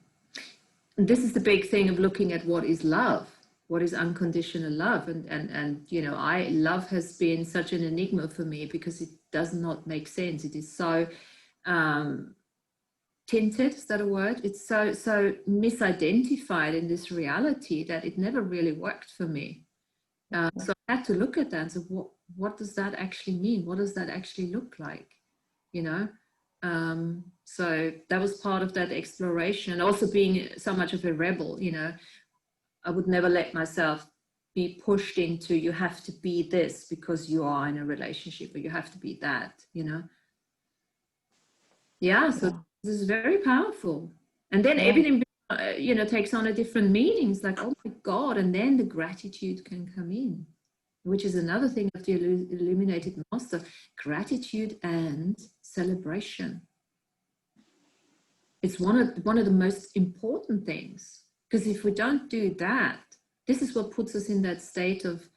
Speaker 1: this is the big thing of looking at what is love, what is unconditional love, and love has been such an enigma for me because it does not make sense. It is so tinted, is that a word? It's so misidentified in this reality that it never really worked for me. So I had to look at that and say, what does that actually mean? What does that actually look like? You know? So that was part of that exploration. Also being so much of a rebel, you know, I would never let myself be pushed into, you have to be this because you are in a relationship, or you have to be that, you know? Yeah, so this is very powerful. And then everything, you know, takes on a different meaning. It's like, oh my God, and then the gratitude can come in, which is another thing of the illuminated master, gratitude and celebration. It's one of the most important things, because if we don't do that, this is what puts us in that state of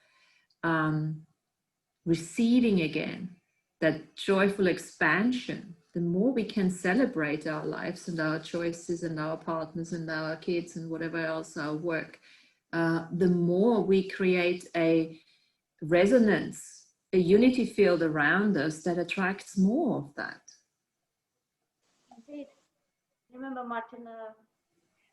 Speaker 1: receiving again, that joyful expansion. The more we can celebrate our lives and our choices and our partners and our kids and whatever else, our work, the more we create a resonance, a unity field around us that attracts more of that.
Speaker 4: Indeed. Remember, Martin,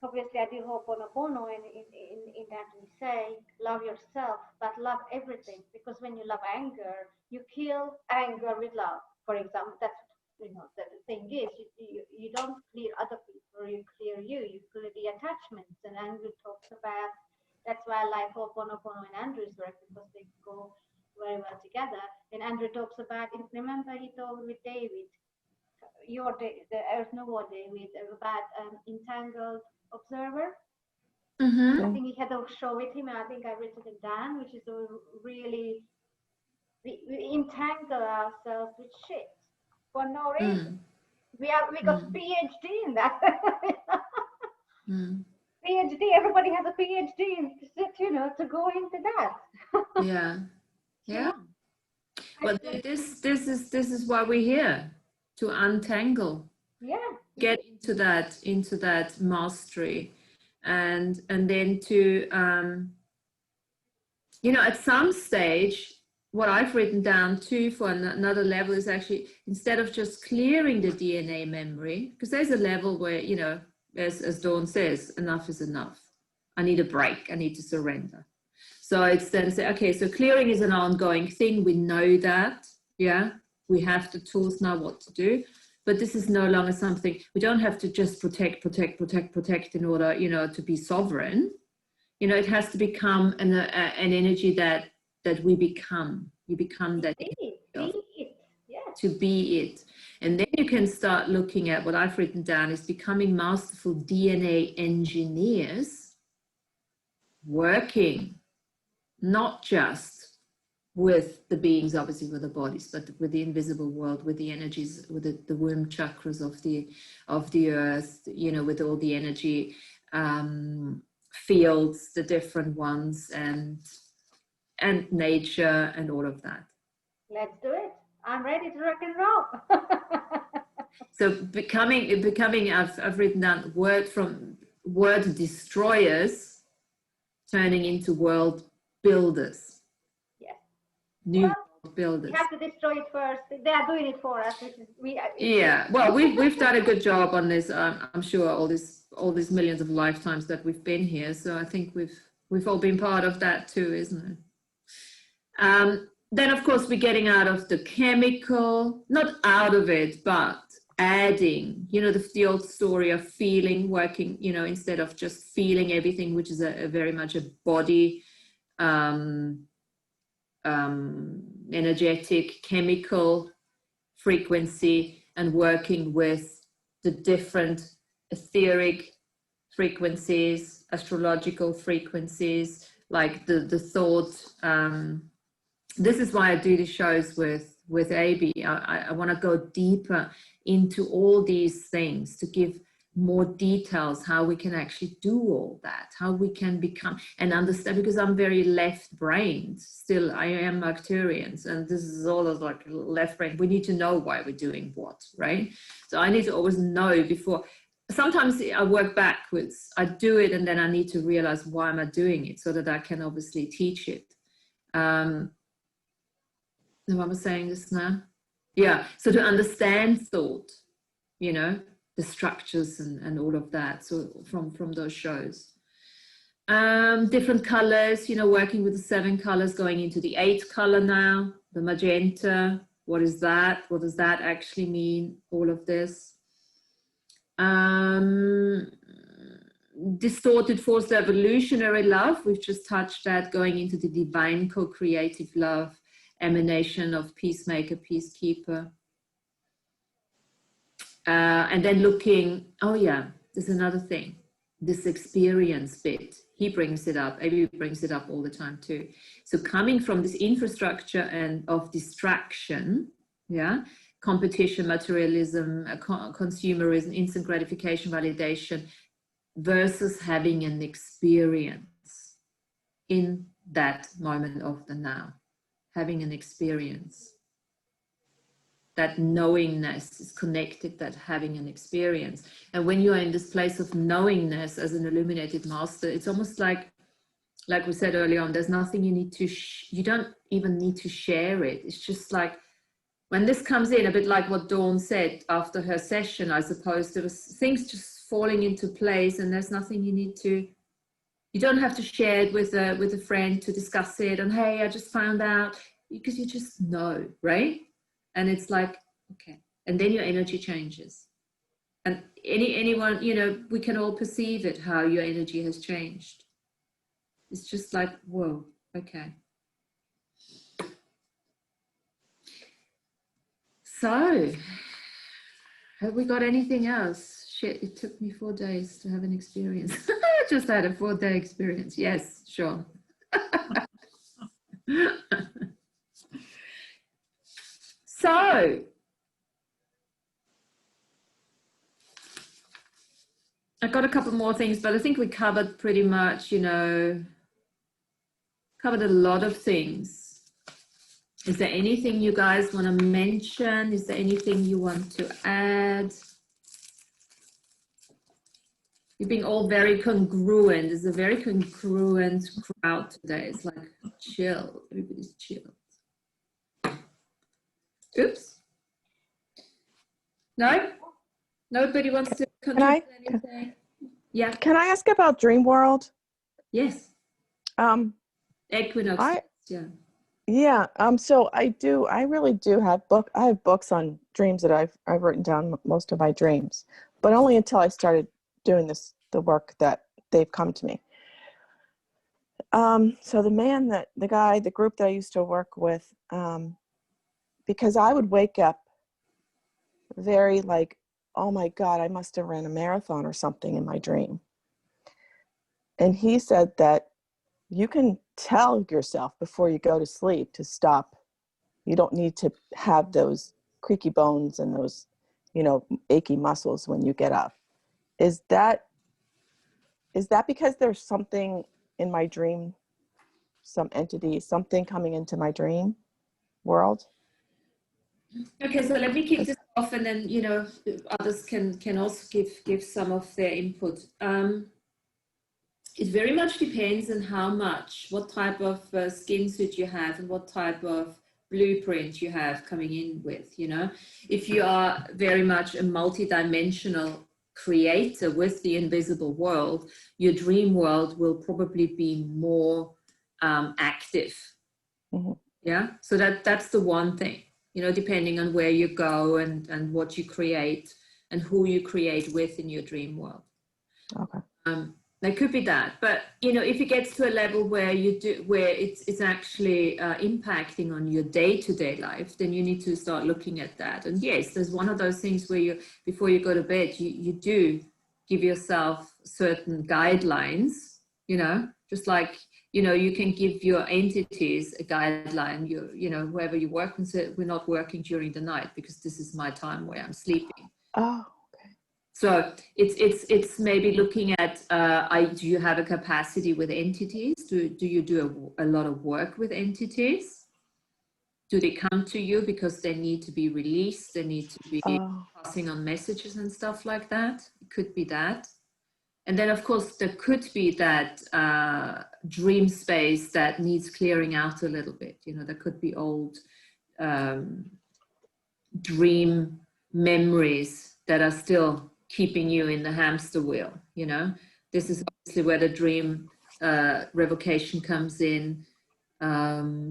Speaker 4: obviously I do Ho'oponopono, and in that we say, love yourself, but love everything. Because when you love anger, you kill anger with love. For example, that's, you know, the thing is, you don't clear other people, you clear you clear the attachments. And Andrew talks about, that's why I like Ho'oponopono and Andrew's work, because they go very well together. And Andrew talks about, remember he told with David, your day, the Earth Nouveau David, about entangled observer. I think he had a show with him, and I think I've written it down, which is a really, we entangle ourselves with shit for no reason. We got PhD in that. PhD, everybody has a PhD, you know, to go into that.
Speaker 1: Yeah. But this is why we're here, to untangle. Get into that mastery, and then to you know, at some stage, what I've written down too for another level is actually, instead of just clearing the DNA memory, because there's a level where, you know, as Dawn says, enough is enough. I need a break. I need to surrender. So it's then say, okay, so clearing is an ongoing thing. We know that, yeah, we have the tools now what to do, but this is no longer something, we don't have to just protect in order, you know, to be sovereign. You know, it has to become an energy that we become. You become that to be it. And then you can start looking at what I've written down is becoming masterful DNA engineers, working not just with the beings, obviously with the bodies, but with the invisible world, with the energies, with the womb chakras of the earth, you know, with all the energy fields, the different ones, and nature and all of that.
Speaker 4: Let's do it. I'm ready to rock and roll.
Speaker 1: So becoming I've written down word destroyers turning into world builders.
Speaker 4: Yes.
Speaker 1: New world builders.
Speaker 4: We have to destroy it first. They are doing it for us.
Speaker 1: Well, we've done a good job on this. I'm sure all these millions of lifetimes that we've been here. So I think we've all been part of that too, isn't it? Then of course we're getting out of the chemical, not out of it, but adding, you know, the old story of feeling, working, you know, instead of just feeling everything, which is a very much a body energetic chemical frequency, and working with the different etheric frequencies, astrological frequencies, like the thought. This is why I do the shows with AB. I want to go deeper into all these things to give more details, how we can actually do all that, how we can become and understand, because I'm very left-brained still. I am Arcturians, and this is all of like left brain. We need to know why we're doing what, right? So I need to always know before. Sometimes I work backwards. I do it, and then I need to realize why am I doing it, so that I can obviously teach it. What am I saying this now? Yeah, so to understand thought, you know, the structures and all of that, so from those shows. Different colors, you know, working with the 7 colors, going into the 8th color now, the magenta. What is that? What does that actually mean? All of this. Distorted forced evolutionary love. We've just touched that, going into the divine co-creative love, emanation of peacemaker, peacekeeper. And then looking, oh yeah, there's another thing, this experience bit. He brings it up, Amy brings it up all the time too. So coming from this infrastructure and of distraction, yeah, competition, materialism, consumerism, instant gratification, validation, versus having an experience in that moment of the now, having an experience. That knowingness is connected, that having an experience. And when you are in this place of knowingness as an illuminated master, it's almost like we said earlier on, there's nothing you need to, you don't even need to share it. It's just like, when this comes in, a bit like what Dawn said after her session, I suppose, there was things just falling into place, and there's nothing you need to, you don't have to share it with a friend to discuss it, and hey, I just found out, because you just know, right? And it's like, okay, and then your energy changes. And anyone, you know, we can all perceive it, how your energy has changed. It's just like, whoa, okay. So, have we got anything else? Shit, it took me 4 days to have an experience. I just had a 4-day experience. Yes, sure. So, I've got a couple more things, but I think we covered pretty much, you know, covered a lot of things. Is there anything you guys want to mention? Is there anything you want to add? You're being all very congruent. It's a very congruent crowd today. It's like chill. Everybody's chill. Oops. No? Nobody wants to contribute anything? Yeah.
Speaker 8: Can I ask about Dream World?
Speaker 1: Yes. Equinox. Yeah.
Speaker 8: Yeah. So I really do have I have books on dreams that I've written down most of my dreams, but only until I started doing the work that they've come to me. So the group that I used to work with, because I would wake up very like, oh my God, I must have ran a marathon or something in my dream. And he said that you can tell yourself before you go to sleep to stop. You don't need to have those creaky bones and those, you know, achy muscles when you get up. Is that because there's something in my dream, some entity, something coming into my dream world?
Speaker 1: Okay, so let me kick this off, and then, you know, others can also give some of their input. It very much depends on what type of skin suit you have and what type of blueprint you have coming in with, you know. If you are very much a multi-dimensional creator with the invisible world, your dream world will probably be more active. Mm-hmm. Yeah, so that's the one thing, you know, depending on where you go and what you create and who you create with in your dream world.
Speaker 8: Okay.
Speaker 1: There could be that, but you know, if it gets to a level where it's actually impacting on your day-to-day life, then you need to start looking at that. And yes, there's one of those things where before you go to bed, you do give yourself certain guidelines, you know, just like, you know, you can give your entities a guideline. You know, whoever you work with, we're not working during the night because this is my time where I'm sleeping.
Speaker 8: Oh.
Speaker 1: So it's maybe looking at, do you have a capacity with entities? Do you do a lot of work with entities? Do they come to you because they need to be released? They need to be passing on messages and stuff like that? It could be that. And then, of course, there could be that dream space that needs clearing out a little bit. You know, there could be old dream memories that are still keeping you in the hamster wheel, you know. This is obviously where the dream revocation comes in,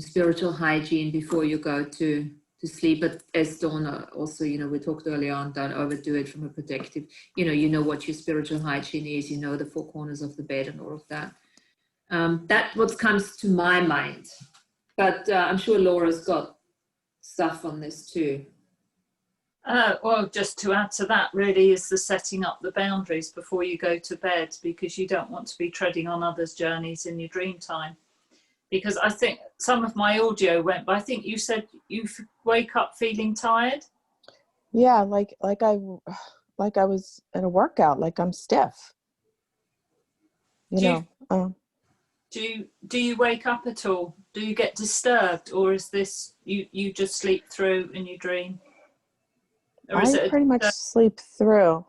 Speaker 1: spiritual hygiene before you go to sleep. But as Dawn also, we talked earlier on, don't overdo it from a protective, you know what your spiritual hygiene is, the four corners of the bed and all of that. That's what comes to my mind. But I'm sure Laura's got stuff on this too.
Speaker 2: Well, just to add to that, really, is the setting up the boundaries before you go to bed, because you don't want to be treading on others' journeys in your dream time. Because I think some of my audio went, but I think you said you wake up feeling tired.
Speaker 8: Yeah, like I was at a workout, like I'm stiff. Do you wake up at all? Do you get disturbed, or is this you just sleep through and you dream? Or is I pretty much sleep through.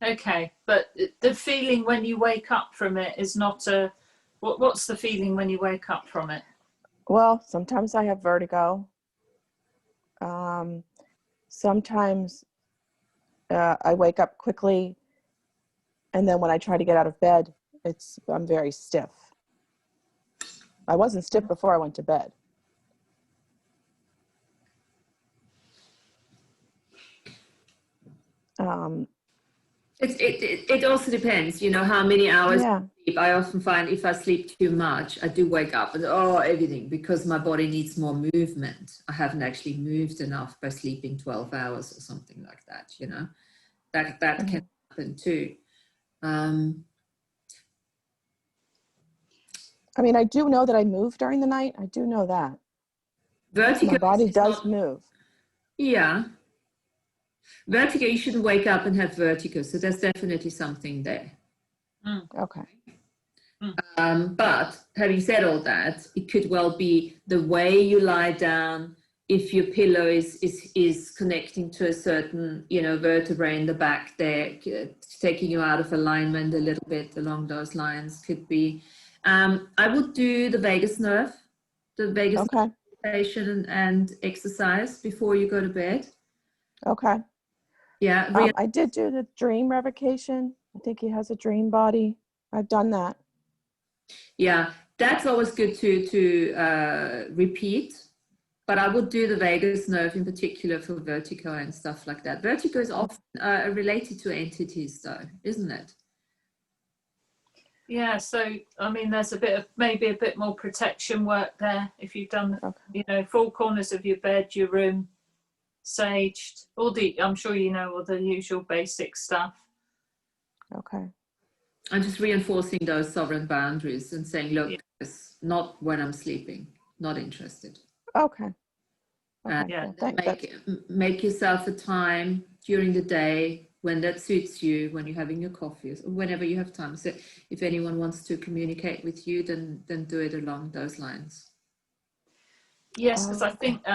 Speaker 2: Okay, but the feeling when you wake up from it is not a. What's the feeling when you wake up from it?
Speaker 8: Well, sometimes I have vertigo. Sometimes I wake up quickly, and then when I try to get out of bed, I'm very stiff. I wasn't stiff before I went to bed.
Speaker 1: It also depends, how many hours
Speaker 8: Yeah.
Speaker 1: sleep. I often find if I sleep too much, I do wake up and everything, because my body needs more movement. I haven't actually moved enough by sleeping 12 hours or something like that, that can happen too.
Speaker 8: I mean, I do know that I move during the night. I do know that.
Speaker 1: Vertigo.
Speaker 8: My body does move.
Speaker 1: Yeah. Vertigo, you shouldn't wake up and have vertigo. So there's definitely something there.
Speaker 8: Okay.
Speaker 1: But having said all that, it could well be the way you lie down. If your pillow is connecting to a certain, vertebrae in the back there, taking you out of alignment a little bit along those lines, could be. I would do the vagus nerve, meditation and exercise before you go to bed.
Speaker 8: Okay.
Speaker 1: Yeah.
Speaker 8: I did do the dream revocation. I think he has a dream body. I've done that.
Speaker 1: Yeah, that's always good to repeat. But I would do the vagus nerve in particular for vertigo and stuff like that. Vertigo is often related to entities, though, isn't it?
Speaker 2: Yeah, so I mean, there's maybe a bit more protection work there. If you've done, four corners of your bed, your room, saged, I'm sure all the usual basic stuff.
Speaker 8: Okay.
Speaker 1: I'm just reinforcing those sovereign boundaries and saying, look, it's not when I'm sleeping, not interested.
Speaker 8: Okay.
Speaker 1: Make yourself a time during the day when that suits you, when you're having your coffee, or whenever you have time. So if anyone wants to communicate with you, then do it along those lines.
Speaker 2: Yes, because I think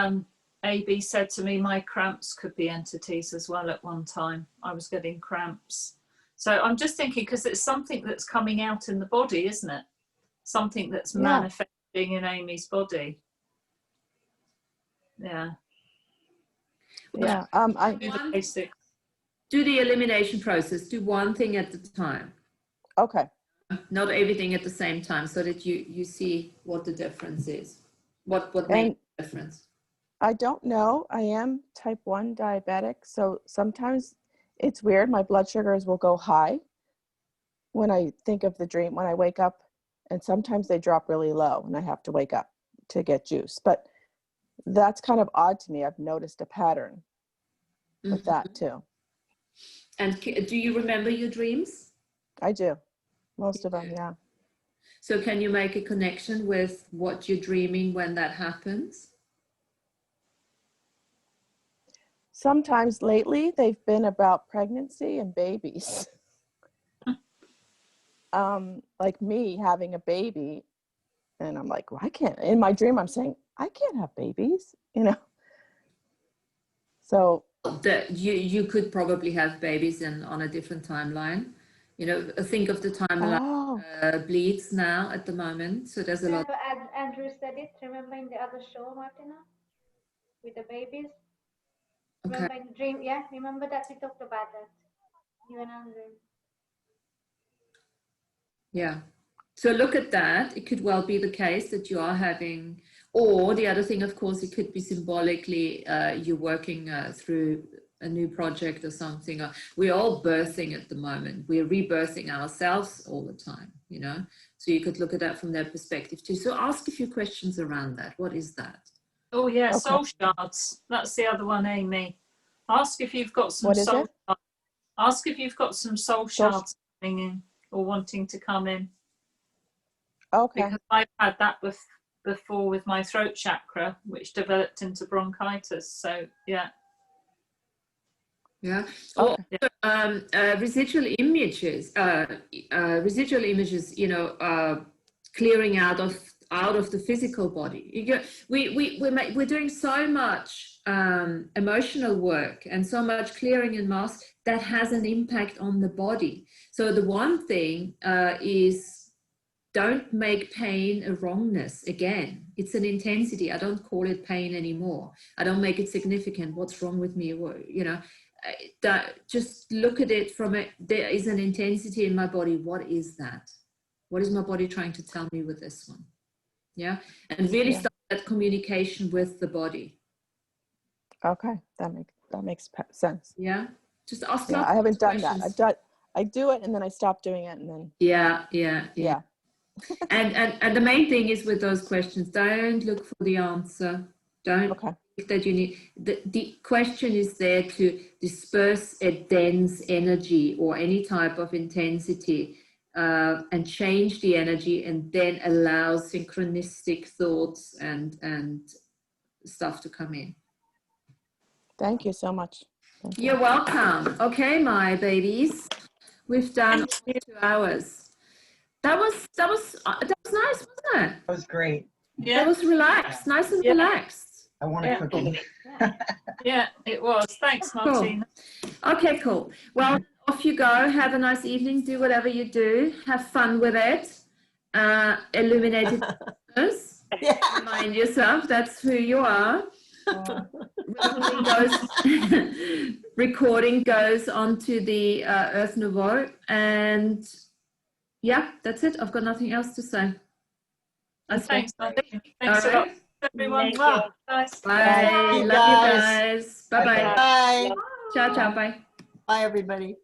Speaker 2: AB said to me my cramps could be entities as well at one time. I was getting cramps. So I'm just thinking, because it's something that's coming out in the body, isn't it? Something that's manifesting in Amy's body. Yeah.
Speaker 8: Yeah.
Speaker 1: I do the elimination process. Do one thing at a time.
Speaker 8: Okay.
Speaker 1: Not everything at the same time, so that you see what the difference is. What makes the difference?
Speaker 8: I don't know. I am type 1 diabetic, so sometimes it's weird. My blood sugars will go high when I think of the dream, when I wake up, and sometimes they drop really low and I have to wake up to get juice. But that's kind of odd to me. I've noticed a pattern with that too.
Speaker 1: And do you remember your dreams?
Speaker 8: I do. Most of them, yeah.
Speaker 1: So can you make a connection with what you're dreaming when that happens?
Speaker 8: Sometimes lately they've been about pregnancy and babies. Like me having a baby, and I'm like, well, I can't. In my dream, I'm saying, I can't have babies, So
Speaker 1: you could probably have babies on a different timeline. Think of the timeline bleeds now at the moment. So there's a lot.
Speaker 4: Andrew said it. Remember in the other show, Martina, with the babies.
Speaker 1: Okay.
Speaker 4: Remember in the dream? Yeah, remember that we talked about that. You and Andrew.
Speaker 1: Yeah. So look at that. It could well be the case that you are having, or the other thing, of course, it could be symbolically you're working through a new project or something. We're all birthing at the moment. We're rebirthing ourselves all the time, you know. So you could look at that from their perspective too. So ask a few questions around that. What is that?
Speaker 2: Oh yeah,
Speaker 8: Okay.
Speaker 2: soul shards. That's the other one, Amy. Ask if you've got some
Speaker 8: What is
Speaker 2: soul
Speaker 8: it?
Speaker 2: shards. Ask if you've got some soul shards coming in or wanting to come in.
Speaker 8: Okay.
Speaker 2: Because I've had that before with my throat chakra, which developed into bronchitis. So yeah.
Speaker 1: Yeah.
Speaker 8: Okay.
Speaker 1: Or residual images, you know, clearing out of the physical body. We're doing so much emotional work and so much clearing and mask that has an impact on the body. So the one thing is, don't make pain a wrongness. Again, it's an intensity. I don't call it pain anymore. I don't make it significant. What's wrong with me? You know, just look at it from there is an intensity in my body. What is that? What is my body trying to tell me with this one? Yeah. And really start that communication with the body.
Speaker 8: Okay. That makes sense.
Speaker 1: Yeah. Just ask.
Speaker 8: Yeah, I haven't done that. I do it and then I stop doing it and then.
Speaker 1: Yeah. And the main thing is with those questions, don't look for the answer. Don't think that you need, the question is there to disperse a dense energy or any type of intensity and change the energy, and then allow synchronistic thoughts and stuff to come in.
Speaker 8: Thank you so much.
Speaker 1: You're welcome. Okay, my babies, we've done 2 hours. That was nice, wasn't it?
Speaker 5: That was great.
Speaker 2: Yeah.
Speaker 1: That was relaxed, nice and relaxed.
Speaker 5: I want a cookie.
Speaker 2: Yeah, it was. Thanks, Martina.
Speaker 1: Cool. Okay, cool. Well, off you go. Have a nice evening. Do whatever you do. Have fun with it. Illuminated remind yourself that's who you are. Recording goes onto the Earth Nouveau, and yeah, that's it. I've got nothing else to say.
Speaker 2: Thanks, Martina. Thanks a lot, everyone.
Speaker 3: Thank you.
Speaker 2: Guys.
Speaker 1: Bye. Love you guys. Bye-bye.
Speaker 6: Bye.
Speaker 1: Ciao, ciao. Bye.
Speaker 6: Bye, everybody.